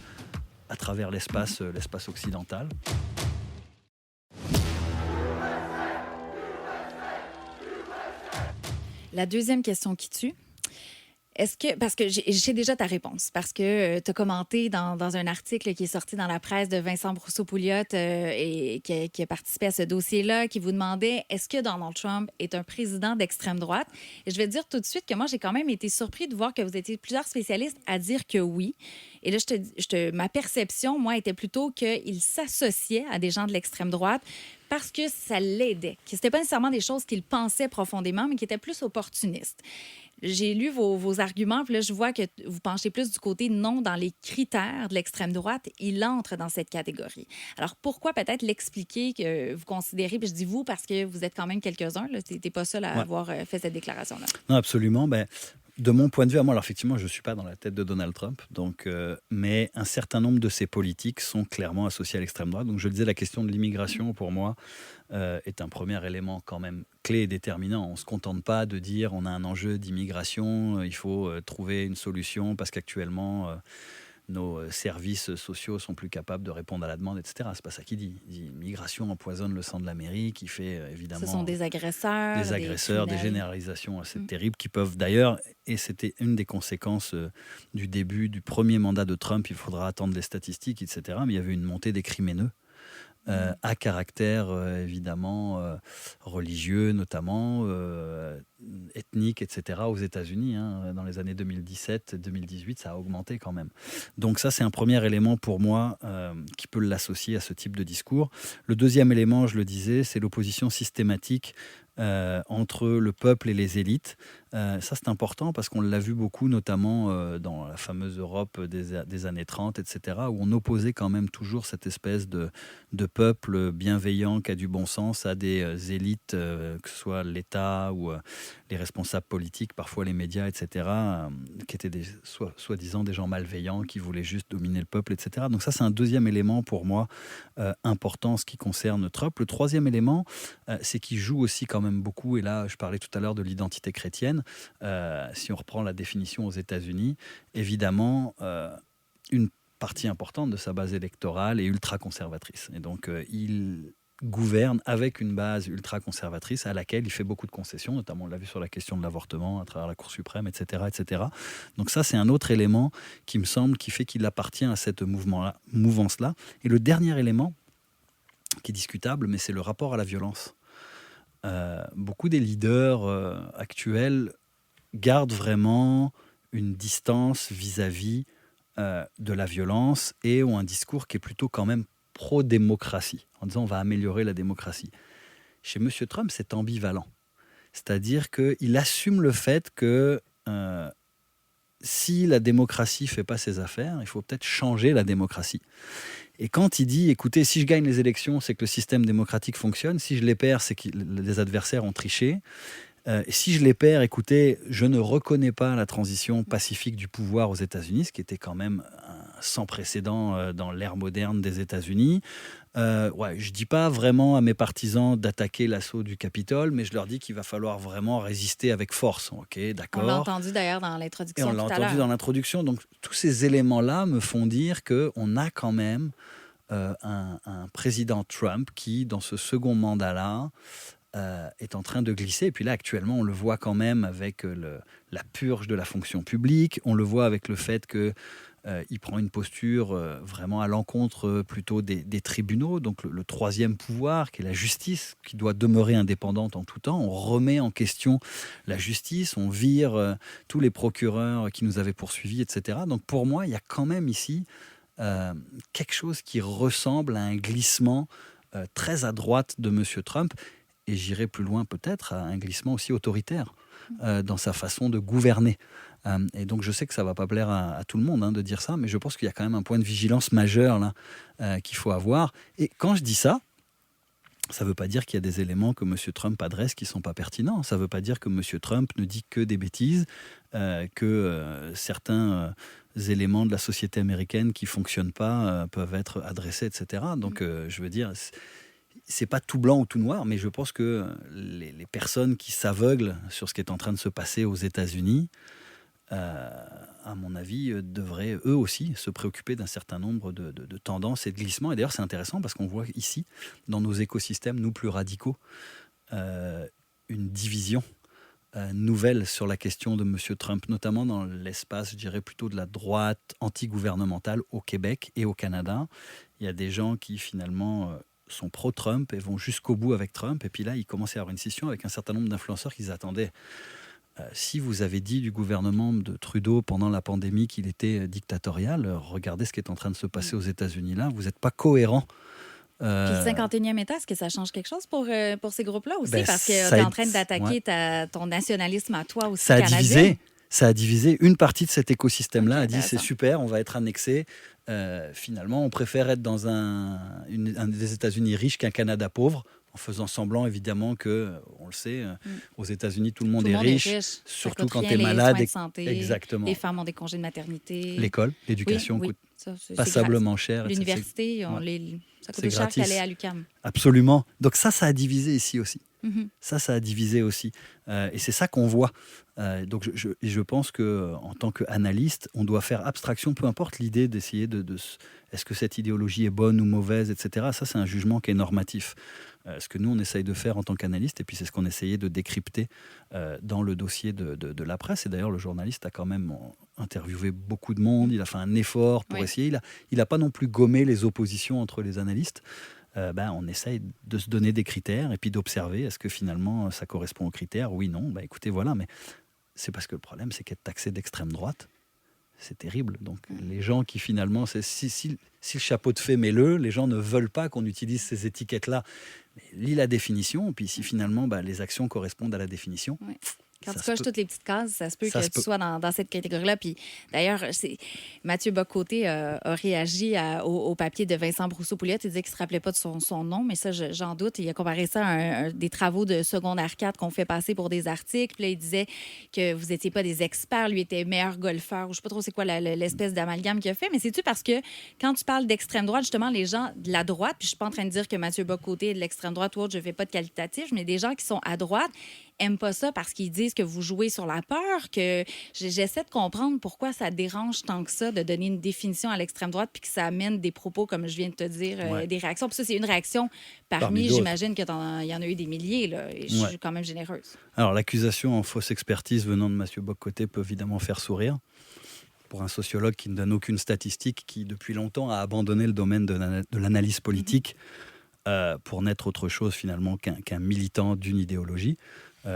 à travers l'espace occidental. La deuxième question qui tue. Parce que j'ai déjà ta réponse, parce que tu as commenté dans un article qui est sorti dans la presse de Vincent Brousseau-Pouliot et qui a participé à ce dossier-là, qui vous demandait est-ce que Donald Trump est un président d'extrême droite? Et je vais te dire tout de suite que moi, j'ai quand même été surpris de voir que vous étiez plusieurs spécialistes à dire que oui. Et là, ma perception, moi, était plutôt qu'il s'associait à des gens de l'extrême droite parce que ça l'aidait. Que ce n'était pas nécessairement des choses qu'il pensait profondément, mais qui étaient plus opportunistes. J'ai lu vos arguments, puis là, je vois que vous penchez plus du côté non dans les critères de l'extrême droite. Il entre dans cette catégorie. Alors, pourquoi peut-être l'expliquer que vous considérez, puis je dis vous parce que vous êtes quand même quelques-uns, tu n'es pas seul à avoir fait cette déclaration-là. Non, absolument. De mon point de vue, alors effectivement, je ne suis pas dans la tête de Donald Trump, mais un certain nombre de ses politiques sont clairement associées à l'extrême droite. Donc je le disais, la question de l'immigration, pour moi, est un premier élément quand même clé et déterminant. On ne se contente pas de dire on a un enjeu d'immigration, il faut trouver une solution parce qu'actuellement... nos services sociaux sont plus capables de répondre à la demande, etc. C'est pas ça qu'il dit. Il dit migration empoisonne le sang de l'Amérique. Il fait évidemment... Ce sont des agresseurs. Des généralisations assez terribles qui peuvent d'ailleurs, et c'était une des conséquences du début du premier mandat de Trump, il faudra attendre les statistiques, etc. Mais il y avait une montée des crimineux. À caractère évidemment religieux notamment, ethniques, etc. aux États-Unis. Dans les années 2017-2018, ça a augmenté quand même. Donc ça, c'est un premier élément pour moi qui peut l'associer à ce type de discours. Le deuxième élément, je le disais, c'est l'opposition systématique entre le peuple et les élites. Ça, c'est important parce qu'on l'a vu beaucoup, notamment dans la fameuse Europe des années 30, etc., où on opposait quand même toujours cette espèce de peuple bienveillant qui a du bon sens à des élites, que ce soit l'État ou les responsables politiques, parfois les médias, etc., qui étaient soi-disant des gens malveillants qui voulaient juste dominer le peuple, etc. Donc ça, c'est un deuxième élément pour moi important en ce qui concerne Trump. Le troisième élément, c'est qu'il joue aussi quand même beaucoup, et là, je parlais tout à l'heure de l'identité chrétienne. Si on reprend la définition aux États-Unis, évidemment, une partie importante de sa base électorale est ultra-conservatrice. Et donc, il gouverne avec une base ultra-conservatrice à laquelle il fait beaucoup de concessions, notamment on l'a vu sur la question de l'avortement à travers la Cour suprême, etc. etc. Donc ça, c'est un autre élément qui me semble qui fait qu'il appartient à cette mouvance-là. Et le dernier élément, qui est discutable, mais c'est le rapport à la violence. Beaucoup des leaders actuels gardent vraiment une distance vis-à-vis de la violence et ont un discours qui est plutôt quand même pro-démocratie, en disant on va améliorer la démocratie. Chez M. Trump, c'est ambivalent. C'est-à-dire qu'il assume le fait que si la démocratie ne fait pas ses affaires, il faut peut-être changer la démocratie. Et quand il dit, écoutez, si je gagne les élections, c'est que le système démocratique fonctionne. Si je les perds, c'est que les adversaires ont triché. Et si je les perds, écoutez, je ne reconnais pas la transition pacifique du pouvoir aux États-Unis, ce qui était quand même sans précédent dans l'ère moderne des États-Unis. Je ne dis pas vraiment à mes partisans d'attaquer l'assaut du Capitole, mais je leur dis qu'il va falloir vraiment résister avec force. Ok, d'accord. On l'a entendu d'ailleurs dans l'introduction. Et on l'a entendu dans l'introduction. Donc tous ces éléments-là me font dire qu'on a quand même un président Trump qui, dans ce second mandat-là, est en train de glisser. Et puis là, actuellement, on le voit quand même avec la purge de la fonction publique. On le voit avec le fait qu'il prend une posture vraiment à l'encontre plutôt des tribunaux. Donc le troisième pouvoir, qui est la justice, qui doit demeurer indépendante en tout temps. On remet en question la justice. On vire tous les procureurs qui nous avaient poursuivis, etc. Donc pour moi, il y a quand même ici quelque chose qui ressemble à un glissement très à droite de M. Trump. Et j'irai plus loin peut-être à un glissement aussi autoritaire dans sa façon de gouverner. Et donc je sais que ça ne va pas plaire à tout le monde de dire ça, mais je pense qu'il y a quand même un point de vigilance majeur là, qu'il faut avoir. Et quand je dis ça, ça ne veut pas dire qu'il y a des éléments que M. Trump adresse qui ne sont pas pertinents. Ça ne veut pas dire que M. Trump ne dit que des bêtises, que certains éléments de la société américaine qui ne fonctionnent pas peuvent être adressés, etc. Donc je veux dire... C'est pas tout blanc ou tout noir, mais je pense que les personnes qui s'aveuglent sur ce qui est en train de se passer aux États-Unis, à mon avis, devraient eux aussi se préoccuper d'un certain nombre de tendances et de glissements. Et d'ailleurs, c'est intéressant parce qu'on voit ici, dans nos écosystèmes, nous plus radicaux, une division nouvelle sur la question de M. Trump, notamment dans l'espace, je dirais plutôt de la droite anti-gouvernementale au Québec et au Canada. Il y a des gens qui finalement... sont pro-Trump et vont jusqu'au bout avec Trump. Et puis là, il commence à y avoir une scission avec un certain nombre d'influenceurs qui attendaient. Si vous avez dit du gouvernement de Trudeau pendant la pandémie qu'il était dictatorial, regardez ce qui est en train de se passer aux États-Unis là. Vous n'êtes pas cohérent. Puis le 51e État, est-ce que ça change quelque chose pour ces groupes-là aussi? Parce que tu es en train d'attaquer ton nationalisme à toi aussi canadien. Ça a divisé une partie de cet écosystème-là, Okay, a dit c'est super, on va être annexé. Finalement, on préfère être dans un des États-Unis riches qu'un Canada pauvre, en faisant semblant évidemment que, on le sait, aux États-Unis, tout le monde est riche, surtout quand tu es malade. Les soins de santé, exactement. Les femmes ont des congés de maternité. L'école, l'éducation coûte passablement cher. L'université, ça coûte cher qu'aller à l'UQAM. Absolument. Donc ça a divisé ici aussi. Mm-hmm. Ça a divisé aussi. Et c'est ça qu'on voit. Donc je pense qu'en tant qu'analyste, on doit faire abstraction, peu importe l'idée d'essayer est-ce que cette idéologie est bonne ou mauvaise, etc. Ça, c'est un jugement qui est normatif. Ce que nous, on essaye de faire en tant qu'analyste, et puis c'est ce qu'on essayait de décrypter dans le dossier de la presse. Et d'ailleurs, le journaliste a quand même interviewé beaucoup de monde, il a fait un effort pour essayer. Il a pas non plus gommé les oppositions entre les analystes. on essaye de se donner des critères et puis d'observer, est-ce que finalement ça correspond aux critères? Oui, non, écoutez, voilà, mais c'est parce que le problème, c'est qu'être taxé d'extrême droite, c'est terrible. Donc les gens qui finalement, si le chapeau de fée met-le, les gens ne veulent pas qu'on utilise ces étiquettes-là. Mais lis la définition, puis si finalement les actions correspondent à la définition... Oui. Quand tu coches toutes les petites cases, ça se peut que tu sois dans cette catégorie-là. Puis d'ailleurs, Mathieu Bock-Côté a réagi au papier de Vincent Brousseau-Pouliot. Il disait qu'il ne se rappelait pas de son nom, mais ça, j'en doute. Il a comparé ça à des travaux de secondaire 4 qu'on fait passer pour des articles. Puis là, il disait que vous n'étiez pas des experts. Lui était meilleur golfeur. Je ne sais pas trop c'est quoi l'espèce d'amalgame qu'il a fait. Mais c'est-tu parce que quand tu parles d'extrême droite, justement, les gens de la droite, puis je ne suis pas en train de dire que Mathieu Bock-Côté est de l'extrême droite ou autre, je ne fais pas de qualitatif, mais des gens qui sont à droite n'aiment pas ça parce qu'ils disent que vous jouez sur la peur, que j'essaie de comprendre pourquoi ça dérange tant que ça de donner une définition à l'extrême droite puis que ça amène des propos, comme je viens de te dire, des réactions. Puis ça, c'est une réaction parmi j'imagine qu'il y en a eu des milliers, là, et je suis quand même généreuse. Alors, l'accusation en fausse expertise venant de Mathieu Bock-Côté peut évidemment faire sourire. Pour un sociologue qui ne donne aucune statistique, qui depuis longtemps a abandonné le domaine de l'analyse politique pour n'être autre chose finalement qu'un militant d'une idéologie,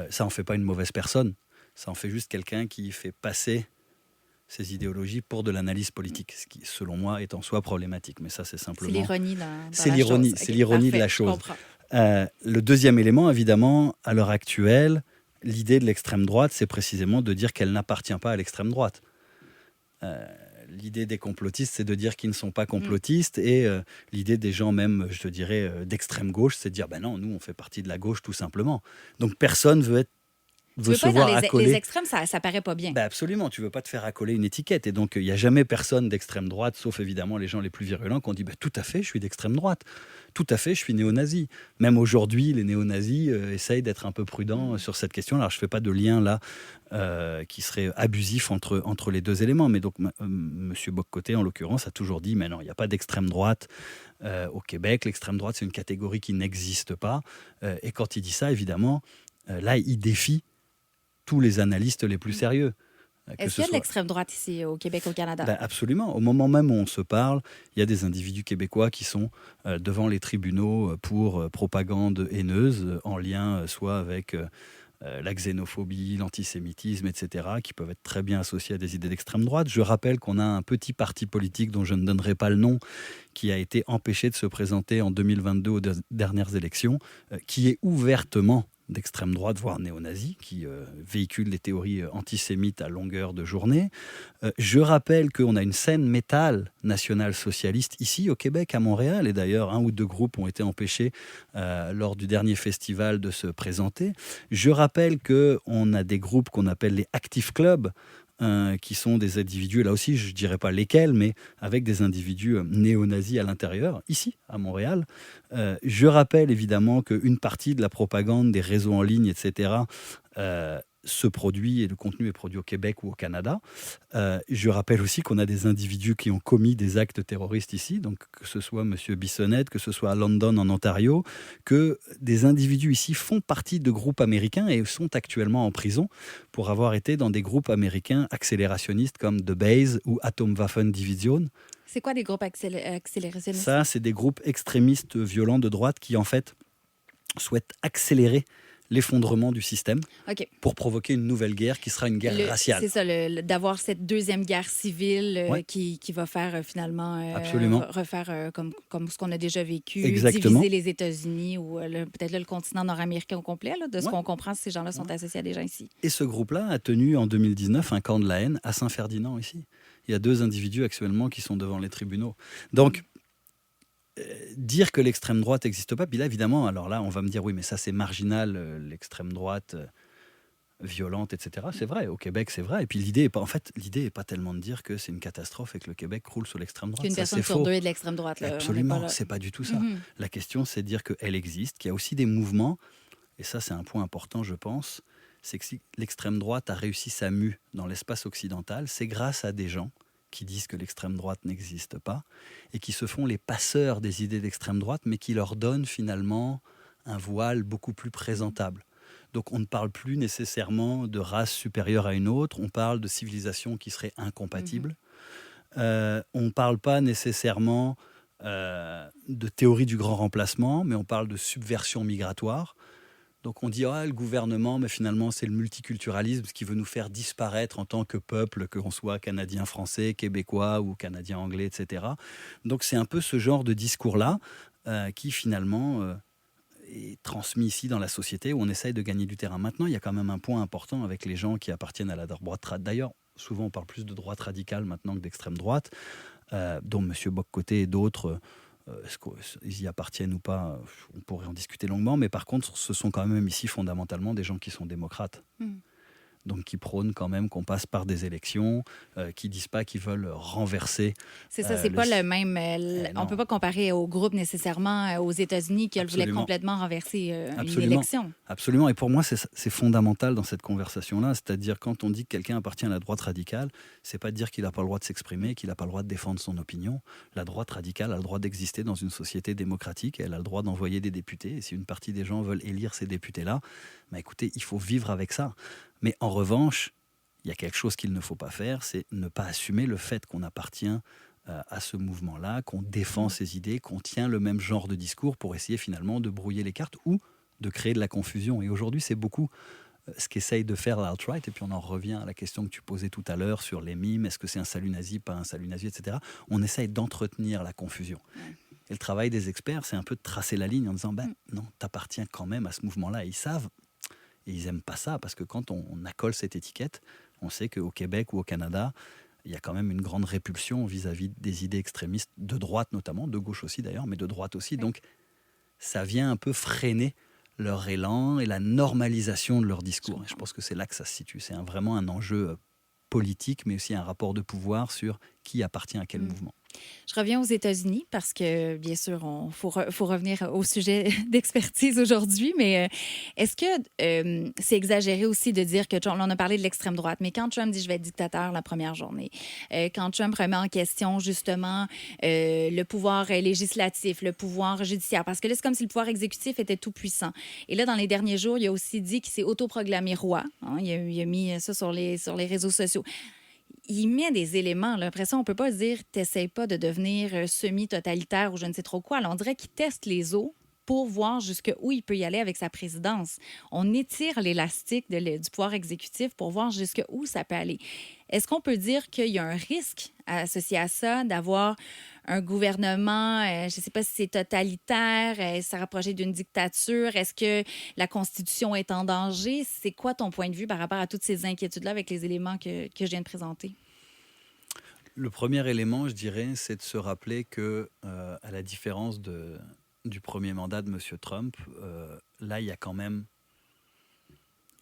ça en fait pas une mauvaise personne. Ça en fait juste quelqu'un qui fait passer ses idéologies pour de l'analyse politique, ce qui, selon moi, est en soi problématique. Mais ça, c'est simplement... C'est l'ironie C'est l'ironie de la chose. Le deuxième élément, évidemment, à l'heure actuelle, l'idée de l'extrême droite, c'est précisément de dire qu'elle n'appartient pas à l'extrême droite. L'idée des complotistes, c'est de dire qu'ils ne sont pas complotistes. Et l'idée des gens, même, je te dirais, d'extrême gauche, c'est de dire, non, nous, on fait partie de la gauche, tout simplement. Donc, personne veut se voir accoler. Les extrêmes, ça paraît pas bien. Absolument, tu veux pas te faire accoler une étiquette. Et donc, il n'y a jamais personne d'extrême droite, sauf évidemment les gens les plus virulents, qui ont dit tout à fait, je suis d'extrême droite. Tout à fait, je suis néo-nazi. Même aujourd'hui, les néo-nazis essayent d'être un peu prudents sur cette question. Alors, je ne fais pas de lien là qui serait abusif entre les deux éléments. Mais donc, M. Bock-Côté, en l'occurrence, a toujours dit, mais non, il n'y a pas d'extrême droite au Québec. L'extrême droite, c'est une catégorie qui n'existe pas. Et quand il dit ça, évidemment, là, il défie tous les analystes les plus sérieux. Est-ce qu'il y a de l'extrême droite ici au Québec, au Canada? Absolument. Au moment même où on se parle, il y a des individus québécois qui sont devant les tribunaux pour propagande haineuse, en lien soit avec la xénophobie, l'antisémitisme, etc., qui peuvent être très bien associés à des idées d'extrême droite. Je rappelle qu'on a un petit parti politique dont je ne donnerai pas le nom, qui a été empêché de se présenter en 2022 aux dernières élections, qui est ouvertement d'extrême droite, voire néo-nazi, qui véhicule des théories antisémites à longueur de journée. Je rappelle qu'on a une scène métal nationale socialiste ici au Québec, à Montréal, et d'ailleurs 1 ou 2 groupes ont été empêchés lors du dernier festival de se présenter. Je rappelle qu'on a des groupes qu'on appelle les Active Clubs, qui sont des individus, là aussi je ne dirais pas lesquels, mais avec des individus néo-nazis à l'intérieur, ici, à Montréal. Je rappelle évidemment qu'une partie de la propagande des réseaux en ligne, etc., se produit, et le contenu est produit au Québec ou au Canada. Je rappelle aussi qu'on a des individus qui ont commis des actes terroristes ici, donc que ce soit M. Bissonnette, que ce soit à London, en Ontario, que des individus ici font partie de groupes américains et sont actuellement en prison pour avoir été dans des groupes américains accélérationnistes comme The Base ou Atomwaffendivision. C'est quoi des groupes accélérationnistes? Ça, c'est des groupes extrémistes violents de droite qui, en fait, souhaitent accélérer l'effondrement du système pour provoquer une nouvelle guerre qui sera une guerre raciale. C'est ça, d'avoir cette deuxième guerre civile qui va faire finalement refaire comme ce qu'on a déjà vécu, diviser les États-Unis ou peut-être le continent nord-américain au complet. Là, de ce qu'on comprend, ces gens-là sont associés à des gens ici. Et ce groupe-là a tenu en 2019 un camp de la haine à Saint-Ferdinand ici. Il y a 2 individus actuellement qui sont devant les tribunaux. Donc, dire que l'extrême droite n'existe pas, puis là, évidemment, alors là, on va me dire, oui, mais ça, c'est marginal, l'extrême droite violente, etc. C'est vrai, au Québec, c'est vrai. Et puis l'idée est pas tellement de dire que c'est une catastrophe et que le Québec croule sous l'extrême droite. Qu'une personne sur 2 est de l'extrême droite. Là, absolument, c'est pas du tout ça. La question, c'est de dire qu'elle existe, qu'il y a aussi des mouvements, et ça, c'est un point important, je pense, c'est que si l'extrême droite a réussi sa mue dans l'espace occidental, c'est grâce à des gens qui disent que l'extrême droite n'existe pas et qui se font les passeurs des idées d'extrême droite, mais qui leur donnent finalement un voile beaucoup plus présentable. Donc on ne parle plus nécessairement de race supérieure à une autre, on parle de civilisation qui serait incompatible. On ne parle pas nécessairement de théorie du grand remplacement, mais on parle de subversion migratoire. Donc on dit le gouvernement, mais finalement c'est le multiculturalisme qui veut nous faire disparaître en tant que peuple, qu'on soit canadien, français, québécois ou canadien, anglais, etc. Donc c'est un peu ce genre de discours-là qui finalement est transmis ici dans la société où on essaye de gagner du terrain. Maintenant, il y a quand même un point important avec les gens qui appartiennent à la droite. D'ailleurs, souvent on parle plus de droite radicale maintenant que d'extrême droite, dont M. Boccoté et d'autres. Est-ce qu'ils y appartiennent ou pas, on pourrait en discuter longuement, mais par contre, ce sont quand même ici fondamentalement des gens qui sont démocrates. Donc qui prônent quand même qu'on passe par des élections, qui disent pas qu'ils veulent renverser. C'est ça, c'est pas le même. On peut pas comparer au groupe nécessairement aux États-Unis qui voulaient complètement renverser une élection. Absolument, et pour moi c'est fondamental dans cette conversation-là, c'est-à-dire quand on dit que quelqu'un appartient à la droite radicale, c'est pas de dire qu'il n'a pas le droit de s'exprimer, qu'il n'a pas le droit de défendre son opinion. La droite radicale a le droit d'exister dans une société démocratique, et elle a le droit d'envoyer des députés, et si une partie des gens veulent élire ces députés-là, écoutez, il faut vivre avec ça. Mais en revanche, il y a quelque chose qu'il ne faut pas faire, c'est ne pas assumer le fait qu'on appartient à ce mouvement-là, qu'on défend ses idées, qu'on tient le même genre de discours pour essayer finalement de brouiller les cartes ou de créer de la confusion. Et aujourd'hui, c'est beaucoup ce qu'essaye de faire l'alt-right. Et puis on en revient à la question que tu posais tout à l'heure sur les mimes, est-ce que c'est un salut nazi, pas un salut nazi, etc. On essaye d'entretenir la confusion. Et le travail des experts, c'est un peu de tracer la ligne en disant non, t'appartiens quand même à ce mouvement-là. Et ils savent. Et ils n'aiment pas ça, parce que quand on accole cette étiquette, on sait qu'au Québec ou au Canada, il y a quand même une grande répulsion vis-à-vis des idées extrémistes, de droite notamment, de gauche aussi d'ailleurs, mais de droite aussi. Donc ça vient un peu freiner leur élan et la normalisation de leur discours. Et je pense que c'est là que ça se situe. C'est vraiment un enjeu politique, mais aussi un rapport de pouvoir sur qui appartient à quel mouvement. Je reviens aux États-Unis parce que, bien sûr, faut revenir au sujet d'expertise aujourd'hui, mais est-ce que c'est exagéré aussi de dire que Trump, on a parlé de l'extrême droite, mais quand Trump dit « je vais être dictateur » la première journée, quand Trump remet en question justement le pouvoir législatif, le pouvoir judiciaire, parce que là, c'est comme si le pouvoir exécutif était tout puissant. Et là, dans les derniers jours, il a aussi dit qu'il s'est autoproclamé roi. Hein, il a mis ça sur les réseaux sociaux. Il met des éléments. L'impression, on ne peut pas dire « t'essayes pas de devenir semi-totalitaire » ou je ne sais trop quoi. Alors, on dirait qu'il teste les eaux pour voir jusqu'où il peut y aller avec sa présidence. On étire l'élastique du pouvoir exécutif pour voir jusqu'où ça peut aller. Est-ce qu'on peut dire qu'il y a un risque associé à ça, d'avoir un gouvernement, je ne sais pas si c'est totalitaire, ça rapproché d'une dictature? Est-ce que la Constitution est en danger? C'est quoi ton point de vue par rapport à toutes ces inquiétudes-là avec les éléments que je viens de présenter? Le premier élément, je dirais, c'est de se rappeler que, à la différence du premier mandat de M. Trump, là, il y a quand même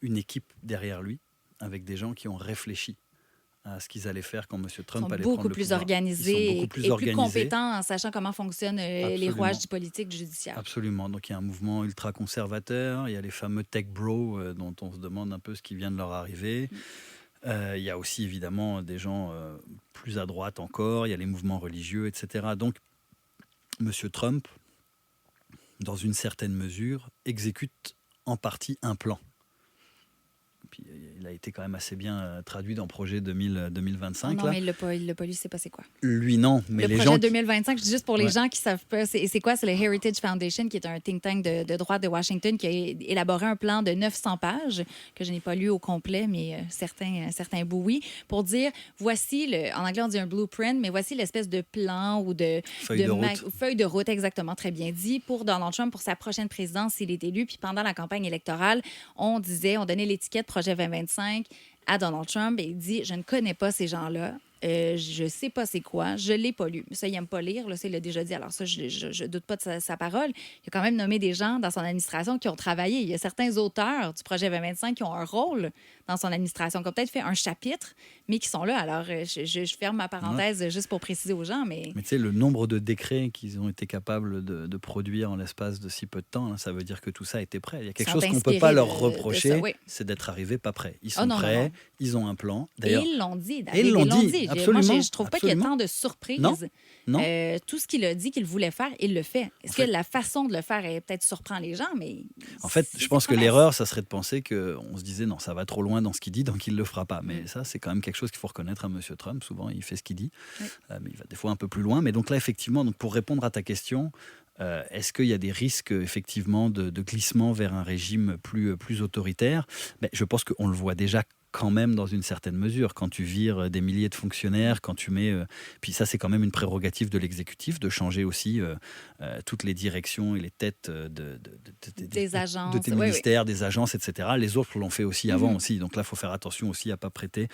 une équipe derrière lui, avec des gens qui ont réfléchi à ce qu'ils allaient faire quand M. Trump allait prendre le pouvoir. Beaucoup plus organisés et plus compétents en sachant comment fonctionnent les rouages du politique, du judiciaire. Absolument. Donc, il y a un mouvement ultra-conservateur, il y a les fameux tech bros dont on se demande un peu ce qui vient de leur arriver. Il y a aussi, évidemment, des gens plus à droite encore, il y a les mouvements religieux, etc. Donc, M. Trump, dans une certaine mesure, exécute en partie un plan. Puis, il a été quand même assez bien traduit dans le projet 2025. Non, mais il ne l'a pas lu, c'est pas c'est quoi. Lui, non. Mais le les projet gens 2025, je dis juste pour les gens qui ne savent pas, c'est quoi? C'est le Heritage Foundation, qui est un think tank de droite de Washington, qui a élaboré un plan de 900 pages, que je n'ai pas lu au complet, mais certains bouts, oui, pour dire, voici, en anglais on dit un blueprint, mais voici l'espèce de plan ou de feuille de route, exactement, très bien dit, pour Donald Trump, pour sa prochaine présidence, s'il est élu. Puis pendant la campagne électorale, on donnait l'étiquette projet 2025 à Donald Trump et il dit « Je ne connais pas ces gens-là. Je ne sais pas c'est quoi. Je ne l'ai pas lu. » Ça, il n'aime pas lire. Là, ça, il l'a déjà dit. Alors ça, je ne doute pas de sa parole. Il a quand même nommé des gens dans son administration qui ont travaillé. Il y a certains auteurs du projet 2025 qui ont un rôle dans son administration, qui ont peut-être fait un chapitre, mais qui sont là. Alors, je ferme ma parenthèse juste pour préciser aux gens. Mais tu sais, le nombre de décrets qu'ils ont été capables de produire en l'espace de si peu de temps, là, ça veut dire que tout ça était prêt. Il y a quelque chose qu'on ne peut pas leur reprocher, c'est d'être arrivés pas prêts. Ils sont prêts, ils ont un plan. D'ailleurs, et ils l'ont dit. Absolument, Moi, je trouve pas qu'il y ait tant de surprises. Non. Tout ce qu'il a dit qu'il voulait faire, il le fait. Est-ce que la façon de le faire peut-être surprend les gens, mais... En fait, je pense que l'erreur, ça serait de penser qu'on se disait non, ça va trop loin dans ce qu'il dit, donc il ne le fera pas. Mais ça, c'est quand même quelque chose qu'il faut reconnaître à M. Trump. Souvent, il fait ce qu'il dit, mais il va des fois un peu plus loin. Mais donc là, effectivement, donc pour répondre à ta question, est-ce qu'il y a des risques effectivement de glissement vers un régime plus autoritaire? Je pense qu'on le voit déjà quand même dans une certaine mesure. Quand tu vires des milliers de fonctionnaires, quand tu mets... puis ça, c'est quand même une prérogative de l'exécutif de changer aussi toutes les directions et les têtes des agences, de tes ministères, des agences, etc. Les autres l'ont fait aussi avant aussi. Donc là, il faut faire attention aussi à ne pas prêter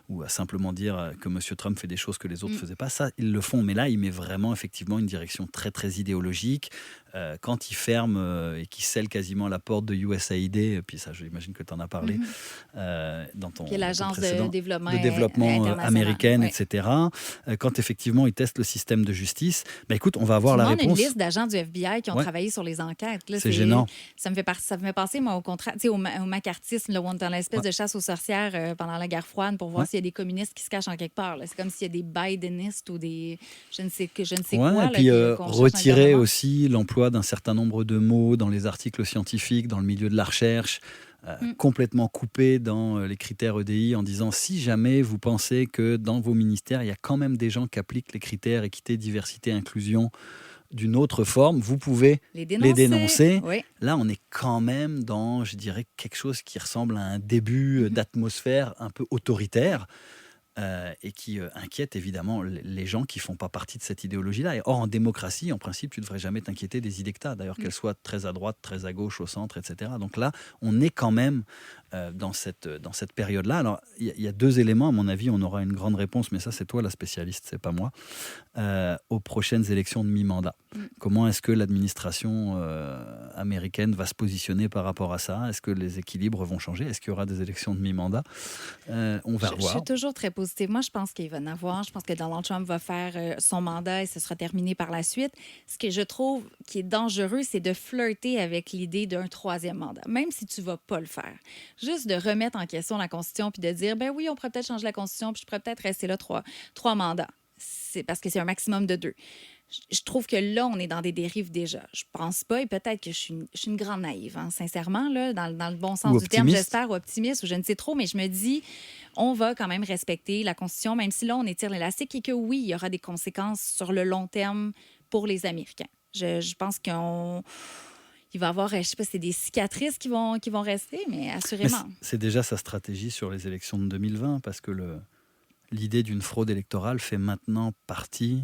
ou à simplement dire que M. Trump fait des choses que les autres ne faisaient pas. Ça, ils le font. Mais là, il met vraiment effectivement une direction très, très idéologique. Quand il ferme et qu'il scelle quasiment la porte de USAID, puis ça, j'imagine que tu en as parlé dans ton l'agence précédent, de développement américaine, etc. Quand effectivement il teste le système de justice, écoute, on va avoir la réponse. On a une liste d'agents du FBI qui ont travaillé sur les enquêtes. Là, c'est gênant. Ça me fait penser, moi, au macartisme, là, où on est dans l'espèce de chasse aux sorcières pendant la guerre froide pour voir s'il y a des communistes qui se cachent en quelque part. Là. C'est comme s'il y a des Bidenistes ou des je ne sais quoi. Et puis retirer aussi aussi l'emploi d'un certain nombre de mots dans les articles scientifiques, dans le milieu de la recherche. Complètement coupé dans les critères EDI en disant si jamais vous pensez que dans vos ministères, il y a quand même des gens qui appliquent les critères équité, diversité, inclusion d'une autre forme, vous pouvez les dénoncer. Oui. Là, on est quand même dans, je dirais, quelque chose qui ressemble à un début d'atmosphère un peu autoritaire. Et qui inquiète évidemment les gens qui ne font pas partie de cette idéologie-là. Or, en démocratie, en principe, tu ne devrais jamais t'inquiéter des idées que tu as, d'ailleurs qu'elles soient très à droite, très à gauche, au centre, etc. Donc là, on est quand même dans cette période-là. Alors, il y a deux éléments, à mon avis, on aura une grande réponse, mais ça, c'est toi la spécialiste, c'est pas moi, aux prochaines élections de mi-mandat. Comment est-ce que l'administration américaine va se positionner par rapport à ça? Est-ce que les équilibres vont changer? Est-ce qu'il y aura des élections de mi-mandat? On va revoir. Je suis toujours très positive. Moi, je pense qu'il va en avoir. Je pense que Donald Trump va faire son mandat et ce sera terminé par la suite. Ce que je trouve qui est dangereux, c'est de flirter avec l'idée d'un troisième mandat, même si tu ne vas pas le faire. Juste de remettre en question la Constitution puis de dire, ben oui, on pourrait peut-être changer la Constitution puis je pourrais peut-être rester là trois mandats. C'est parce que c'est un maximum de 2. Je trouve que là, on est dans des dérives déjà. Je pense pas, et peut-être que je suis une grande naïve, sincèrement, là, dans le bon sens du terme, j'espère, ou optimiste, ou je ne sais trop, mais je me dis, on va quand même respecter la Constitution, même si là, on étire l'élastique et que oui, il y aura des conséquences sur le long terme pour les Américains. Je pense qu'il va y avoir, je ne sais pas, c'est des cicatrices qui vont rester, mais assurément. Mais c'est déjà sa stratégie sur les élections de 2020, parce que l'idée d'une fraude électorale fait maintenant partie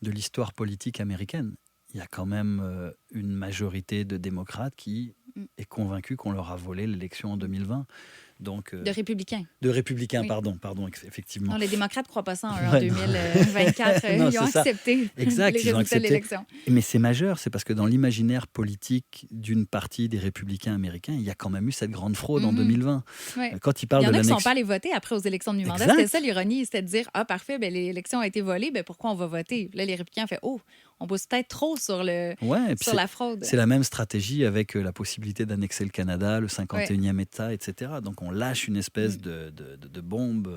de l'histoire politique américaine. Il y a quand même une majorité de démocrates qui est convaincue qu'on leur a volé l'élection en 2020. Donc, de républicains. De républicains, oui. pardon, effectivement. Non, les démocrates ne croient pas ça en 2024. Non, ils ont accepté les résultats de l'élection. Mais c'est majeur, c'est parce que dans l'imaginaire politique d'une partie des républicains américains, il y a quand même eu cette grande fraude en 2020. Oui. Quand ils parlent il y en a qui ne sont pas allés voter après aux élections de mi-mandat. C'était ça l'ironie, c'était de dire, parfait, l'élection a été volée, pourquoi on va voter? Là, les républicains ont fait, on bosse peut-être trop sur la fraude. C'est la même stratégie avec la possibilité d'annexer le Canada, le 51e État, etc. Donc on lâche une espèce de bombe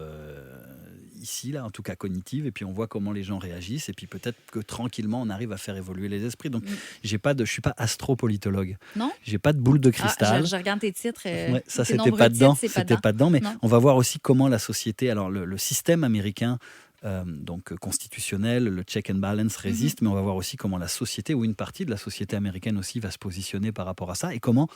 ici, là, en tout cas cognitive, et puis on voit comment les gens réagissent, et puis peut-être que tranquillement on arrive à faire évoluer les esprits. Donc je ne suis pas astropolitologue. Non. J'ai pas de boule de cristal. Je regarde tes titres. Ça, c'était pas dedans. Mais non. on va voir aussi comment la société, alors le système américain, donc constitutionnel, le check and balance résiste, mais on va voir aussi comment la société, ou une partie de la société américaine aussi, va se positionner par rapport à ça, et comment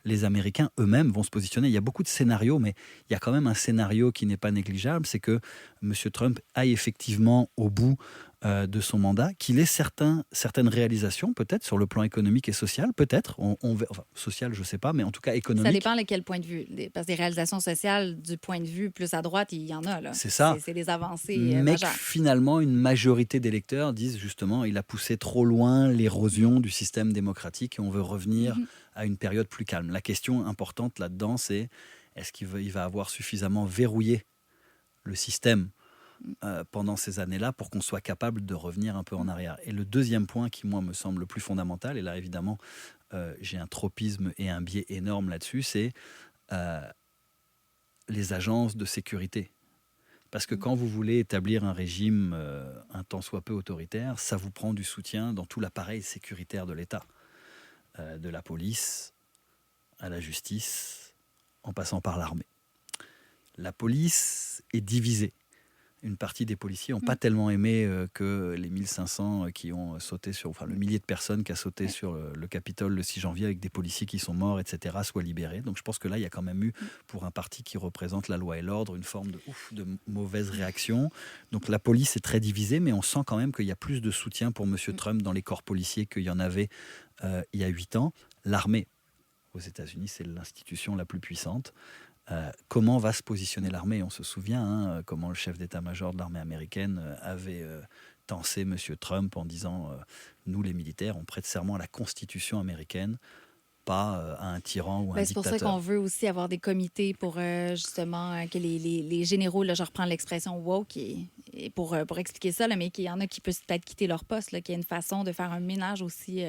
les Américains eux-mêmes vont se positionner. Il y a beaucoup de scénarios, mais il y a quand même un scénario qui n'est pas négligeable, c'est que M. Trump aille effectivement au bout de son mandat, qu'il ait certaines réalisations, peut-être sur le plan économique et social, peut-être, social je ne sais pas, mais en tout cas économique. Ça dépend de quel point de vue, parce que des réalisations sociales, du point de vue plus à droite, il y en a. Là. C'est ça. C'est des avancées majeures. Mais finalement, une majorité d'électeurs disent justement il a poussé trop loin l'érosion du système démocratique et on veut revenir à une période plus calme. La question importante là-dedans, c'est est-ce qu'il va avoir suffisamment verrouillé le système pendant ces années-là pour qu'on soit capable de revenir un peu en arrière. Et le deuxième point qui, moi, me semble le plus fondamental, et là, évidemment, j'ai un tropisme et un biais énorme là-dessus, c'est les agences de sécurité. Parce que quand vous voulez établir un régime un tant soit peu autoritaire, ça vous prend du soutien dans tout l'appareil sécuritaire de l'État. De la police à la justice, en passant par l'armée. La police est divisée. Une partie des policiers n'ont pas tellement aimé que les 1500 qui ont sauté sur, enfin le millier de personnes qui a sauté sur le Capitole le 6 janvier avec des policiers qui sont morts, etc., soient libérés. Donc je pense que là, il y a quand même eu, pour un parti qui représente la loi et l'ordre, une forme de mauvaise réaction. Donc la police est très divisée, mais on sent quand même qu'il y a plus de soutien pour M. Trump dans les corps policiers qu'il y en avait il y a 8 ans. L'armée, aux États-Unis, c'est l'institution la plus puissante. Comment va se positionner l'armée? On se souvient comment le chef d'état-major de l'armée américaine avait tensé M. Trump en disant nous les militaires on prête serment à la Constitution américaine, pas à un tyran ou à un c'est pour dictateur. ça qu'on veut aussi avoir des comités pour justement que les généraux, là, je reprends l'expression woke, et pour expliquer ça, là, mais qu'il y en a qui peuvent peut-être quitter leur poste, là, qu'il y a une façon de faire un ménage aussi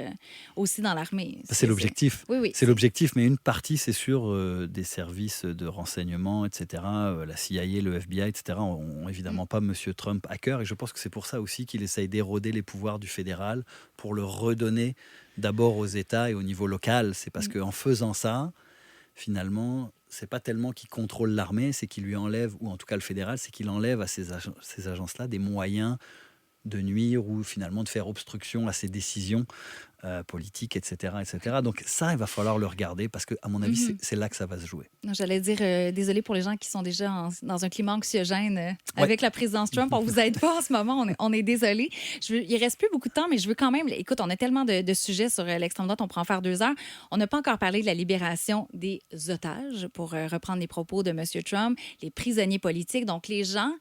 dans l'armée. C'est l'objectif. Oui. C'est l'objectif, mais une partie, c'est sûr, des services de renseignement, etc., la CIA, le FBI, etc., ont évidemment pas M. Trump à cœur. Et je pense que c'est pour ça aussi qu'il essaye d'éroder les pouvoirs du fédéral pour le redonner d'abord aux États et au niveau local. C'est parce qu'en faisant ça, finalement, c'est pas tellement qu'il contrôle l'armée, c'est qu'il lui enlève, ou en tout cas le fédéral, c'est qu'il enlève à ces agences-là des moyens de nuire ou finalement de faire obstruction à ses décisions politiques, etc., etc. Donc ça, il va falloir le regarder parce que, à mon avis, c'est là que ça va se jouer. Non, j'allais dire, désolé pour les gens qui sont déjà dans un climat anxiogène avec la présidence Trump. On vous aide pas en ce moment, on est désolé. Il reste plus beaucoup de temps, mais je veux quand même... Écoute, on a tellement de sujets sur l'extrême droite, on pourrait en faire 2 heures. On n'a pas encore parlé de la libération des otages, pour reprendre les propos de M. Trump, les prisonniers politiques. Donc, les gens...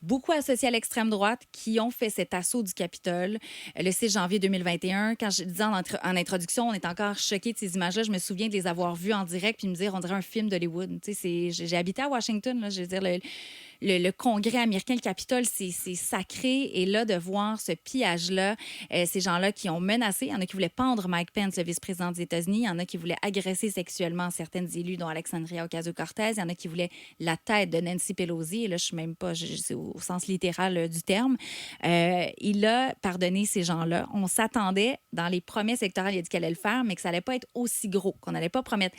beaucoup associés à l'extrême droite qui ont fait cet assaut du Capitole le 6 janvier 2021. Quand je disais en introduction, on est encore choqués de ces images-là. Je me souviens de les avoir vues en direct puis me dire, on dirait un film d'Hollywood. Tu sais, j'ai habité à Washington, là, je veux dire, le Congrès américain, le Capitole, c'est sacré. Et là, de voir ce pillage-là, ces gens-là qui ont menacé, il y en a qui voulaient pendre Mike Pence, le vice-président des États-Unis, il y en a qui voulaient agresser sexuellement certaines élus, dont Alexandria Ocasio-Cortez, il y en a qui voulaient la tête de Nancy Pelosi, et là, je suis même pas, c'est au sens littéral du terme. Il a pardonné ces gens-là. On s'attendait, dans les promesses électorales, il a dit qu'elle allait le faire, mais que ça allait pas être aussi gros, qu'on n'allait pas promettre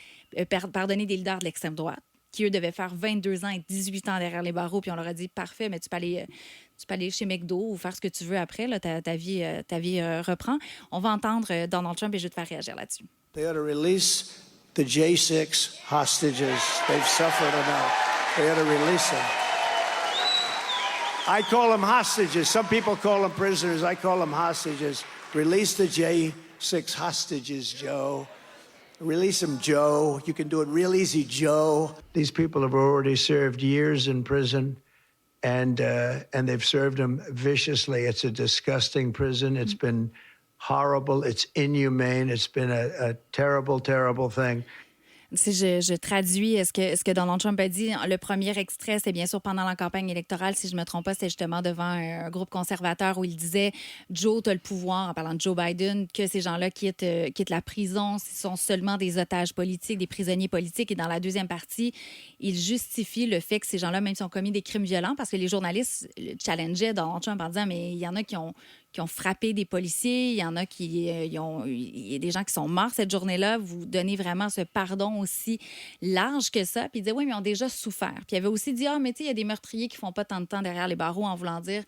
pardonner des leaders de l'extrême droite, qui, eux, devaient faire 22 ans et 18 ans derrière les barreaux, puis on leur a dit, parfait, mais tu peux aller chez McDo ou faire ce que tu veux après, là, ta vie reprend. On va entendre Donald Trump et je vais te faire réagir là-dessus. They ought to release the J6 hostages. They've suffered enough. They ought to release them. I call them hostages. Some people call them prisoners. I call them hostages. Release the J6 hostages, Joe. Release them, Joe. You can do it real easy, Joe. These people have already served years in prison, and they've served them viciously. It's a disgusting prison. It's been horrible. It's inhumane. It's been a terrible, terrible thing. Si je traduis ce que Donald Trump a dit, le premier extrait, c'est bien sûr pendant la campagne électorale, si je ne me trompe pas, c'était justement devant un groupe conservateur où il disait « Joe, tu as le pouvoir », en parlant de Joe Biden, que ces gens-là quittent la prison, ce sont seulement des otages politiques, des prisonniers politiques. Et dans la deuxième partie, il justifie le fait que ces gens-là, même s'ils ont commis des crimes violents, parce que les journalistes challengeaient Donald Trump en disant « Mais il y en a qui ont frappé des policiers, il y en a il y a des gens qui sont morts cette journée-là, vous donnez vraiment ce pardon aussi large que ça. » Puis il disait, oui, mais ils ont déjà souffert. Puis il avait aussi dit, mais tu sais, il y a des meurtriers qui font pas tant de temps derrière les barreaux, en voulant dire,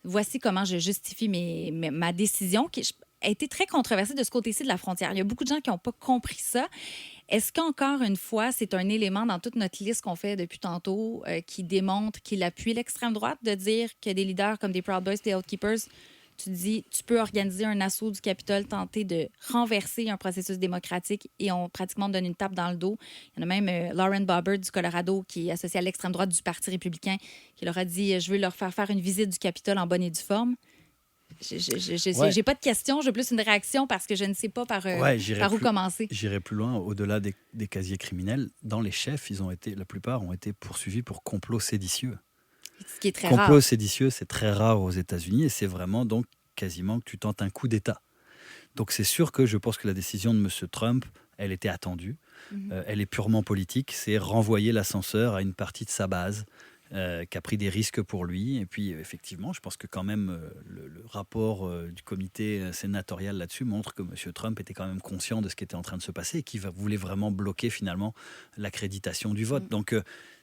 voici comment je justifie ma décision, qui a été très controversée de ce côté-ci de la frontière. Il y a beaucoup de gens qui n'ont pas compris ça. Est-ce qu'encore une fois, c'est un élément dans toute notre liste qu'on fait depuis tantôt qui démontre qu'il appuie l'extrême droite, de dire que des leaders comme des Proud Boys, des Outkeepers, tu dis, tu peux organiser un assaut du Capitole, tenter de renverser un processus démocratique et on pratiquement donne une tape dans le dos. Il y en a même Lauren Boebert du Colorado, qui est associé à l'extrême droite du Parti républicain, qui leur a dit, je veux leur faire une visite du Capitole en bonne et due forme. J'ai pas de questions, j'ai plus une réaction parce que je ne sais pas par où commencer. J'irai plus loin, au-delà des casiers criminels. Dans les chefs, la plupart ont été poursuivis pour complot séditieux. Ce qui est très rare. Complot séditieux, c'est très rare aux États-Unis et c'est vraiment donc quasiment que tu tentes un coup d'État. Donc c'est sûr que je pense que la décision de M. Trump, elle était attendue. Elle est purement politique. C'est renvoyer l'ascenseur à une partie de sa base qui a pris des risques pour lui. Et puis, effectivement, je pense que quand même, le rapport du comité sénatorial là-dessus montre que M. Trump était quand même conscient de ce qui était en train de se passer et qu'il voulait vraiment bloquer finalement l'accréditation du vote. Donc,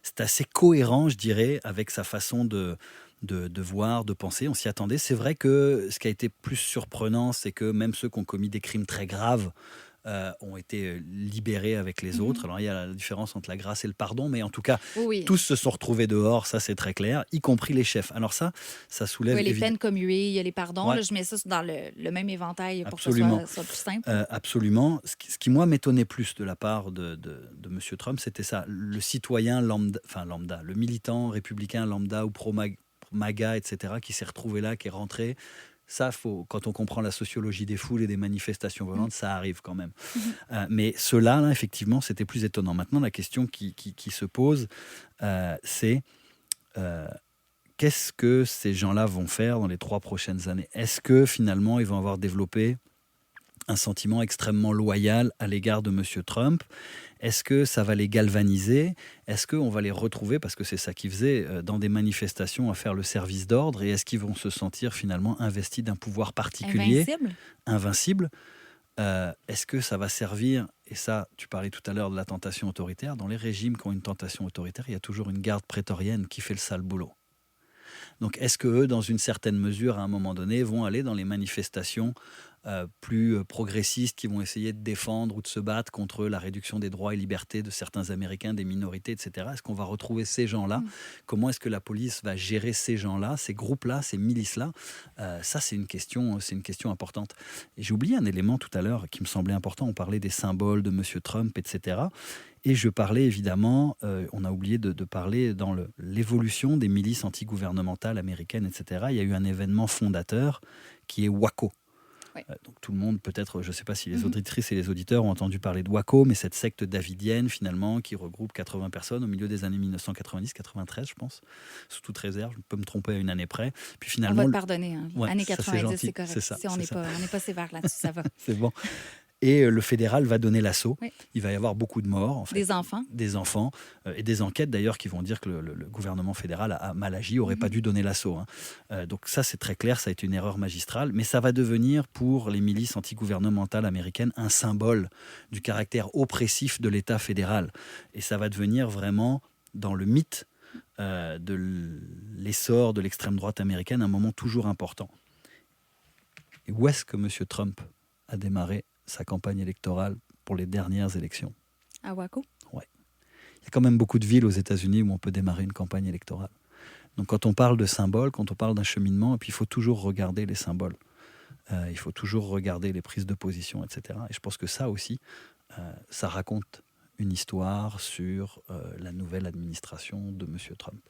c'est assez cohérent, je dirais, avec sa façon de voir, de penser. On s'y attendait. C'est vrai que ce qui a été plus surprenant, c'est que même ceux qui ont commis des crimes très graves ont été libérés avec les autres. Alors, il y a la différence entre la grâce et le pardon, mais en tout cas, tous se sont retrouvés dehors, ça c'est très clair, y compris les chefs. Alors ça soulève... les peines commuées, il y a les pardons. Là, je mets ça dans le même éventail pour que ça soit plus simple. Absolument. Ce qui, moi, m'étonnait plus de la part de M. Trump, c'était ça. Le citoyen lambda, le militant républicain lambda ou pro-MAGA, etc., qui s'est retrouvé là, qui est rentré... Ça, quand on comprend la sociologie des foules et des manifestations violentes, ça arrive quand même. Mais ceux-là, là, effectivement, c'était plus étonnant. Maintenant, la question qui se pose, c'est qu'est-ce que ces gens-là vont faire dans les 3 prochaines années ? Est-ce que, finalement, ils vont avoir développé un sentiment extrêmement loyal à l'égard de M. Trump? Est-ce que ça va les galvaniser? Est-ce qu'on va les retrouver, parce que c'est ça qu'ils faisaient, dans des manifestations à faire le service d'ordre? Et est-ce qu'ils vont se sentir finalement investis d'un pouvoir particulier? Invincible. Est-ce que ça va servir? Et ça, tu parlais tout à l'heure de la tentation autoritaire. Dans les régimes qui ont une tentation autoritaire, il y a toujours une garde prétorienne qui fait le sale boulot. Donc est-ce qu'eux, dans une certaine mesure, à un moment donné, vont aller dans les manifestations plus progressistes qui vont essayer de défendre ou de se battre contre la réduction des droits et libertés de certains Américains, des minorités, etc. Est-ce qu'on va retrouver ces gens-là? Comment est-ce que la police va gérer ces gens-là, ces groupes-là, ces milices-là? Ça, c'est une question importante. Et j'ai oublié un élément tout à l'heure qui me semblait important. On parlait des symboles de M. Trump, etc. Et je parlais évidemment, on a oublié de parler dans l'évolution des milices antigouvernementales américaines, etc. Il y a eu un événement fondateur qui est Waco. Donc tout le monde, peut-être, je ne sais pas si les auditrices et les auditeurs ont entendu parler de Waco, mais cette secte davidienne, finalement, qui regroupe 80 personnes au milieu des années 1990-93, je pense, sous toute réserve, je peux me tromper à une année près. Puis finalement, on va te pardonner, années 90, c'est correct. Si on n'est pas sévère là-dessus, ça va. C'est bon. Et le fédéral va donner l'assaut. Il va y avoir beaucoup de morts. En fait. Des enfants. Des enfants. Et des enquêtes, d'ailleurs, qui vont dire que le gouvernement fédéral a mal agi, n'aurait pas dû donner l'assaut. Donc ça, c'est très clair, ça a été une erreur magistrale. Mais ça va devenir, pour les milices antigouvernementales américaines, un symbole du caractère oppressif de l'État fédéral. Et ça va devenir vraiment, dans le mythe de l'essor de l'extrême droite américaine, un moment toujours important. Et où est-ce que M. Trump a démarré sa campagne électorale pour les dernières élections? À Waco? Ouais. Il y a quand même beaucoup de villes aux États-Unis où on peut démarrer une campagne électorale. Donc quand on parle de symboles, quand on parle d'un cheminement, et puis il faut toujours regarder les symboles. Il faut toujours regarder les prises de position, etc. Et je pense que ça aussi, ça raconte une histoire sur la nouvelle administration de M. Trump.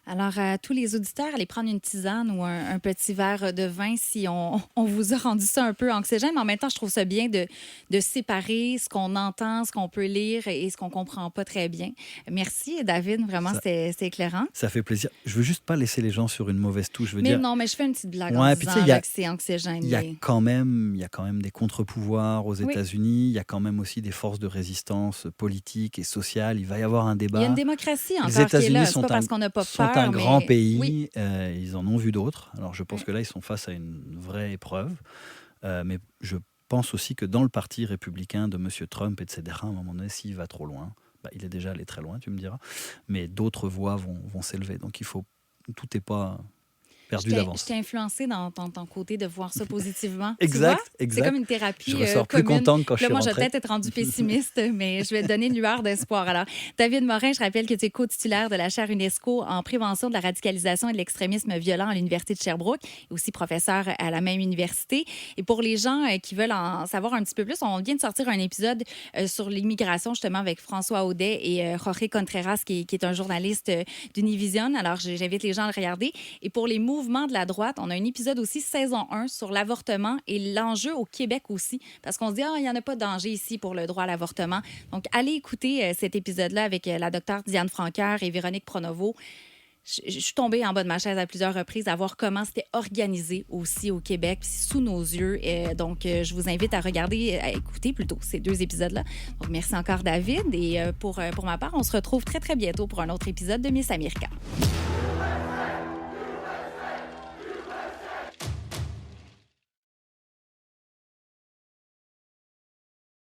Alors, à tous les auditeurs, allez prendre une tisane ou un petit verre de vin si on vous a rendu ça un peu anxiogène. Mais en même temps, je trouve ça bien de séparer ce qu'on entend, ce qu'on peut lire et ce qu'on ne comprend pas très bien. Merci, David. Vraiment, c'est éclairant. Ça fait plaisir. Je ne veux juste pas laisser les gens sur une mauvaise touche. Non, mais je fais une petite blague en disant que c'est anxiogène. Il y a quand même des contre-pouvoirs aux États-Unis. Il y a quand même aussi des forces de résistance politique et sociale. Il va y avoir un débat. Il y a une démocratie encore qui est là. C'est pas parce qu'on n'a pas peur. C'est un grand pays, ils en ont vu d'autres. Alors je pense que là, ils sont face à une vraie épreuve. Mais je pense aussi que dans le parti républicain de M. Trump, etc., à un moment donné, s'il va trop loin, il est déjà allé très loin, tu me diras, mais d'autres voix vont s'élever. Donc tout n'est pas perdu d'avance. Je t'ai influencé dans ton côté de voir ça positivement. Exact. C'est comme une thérapie je ressors commune. Plus contente quand je suis moi, rentrée. Je vais peut-être être rendue pessimiste, mais je vais te donner une lueur d'espoir. Alors, David Morin, je rappelle que tu es co-titulaire de la chaire UNESCO en prévention de la radicalisation et de l'extrémisme violent à l'Université de Sherbrooke et aussi professeur à la même université. Et pour les gens qui veulent en savoir un petit peu plus, on vient de sortir un épisode sur l'immigration, justement, avec François Audet et Jorge Contreras, qui est un journaliste d'Univision. Alors, j'invite les gens à le regarder. Et pour les mouvements de la droite, on a un épisode aussi, saison 1, sur l'avortement et l'enjeu au Québec aussi, parce qu'on se dit, il n'y en a pas de danger ici pour le droit à l'avortement. Donc, allez écouter cet épisode-là avec la docteure Diane Franqueur et Véronique Pronovo. je suis tombée en bas de ma chaise à plusieurs reprises à voir comment c'était organisé aussi au Québec, sous nos yeux. Donc, je vous invite à regarder, à écouter plutôt ces 2 épisodes-là. Donc, merci encore, David. Et pour ma part, on se retrouve très, très bientôt pour un autre épisode de Miss America.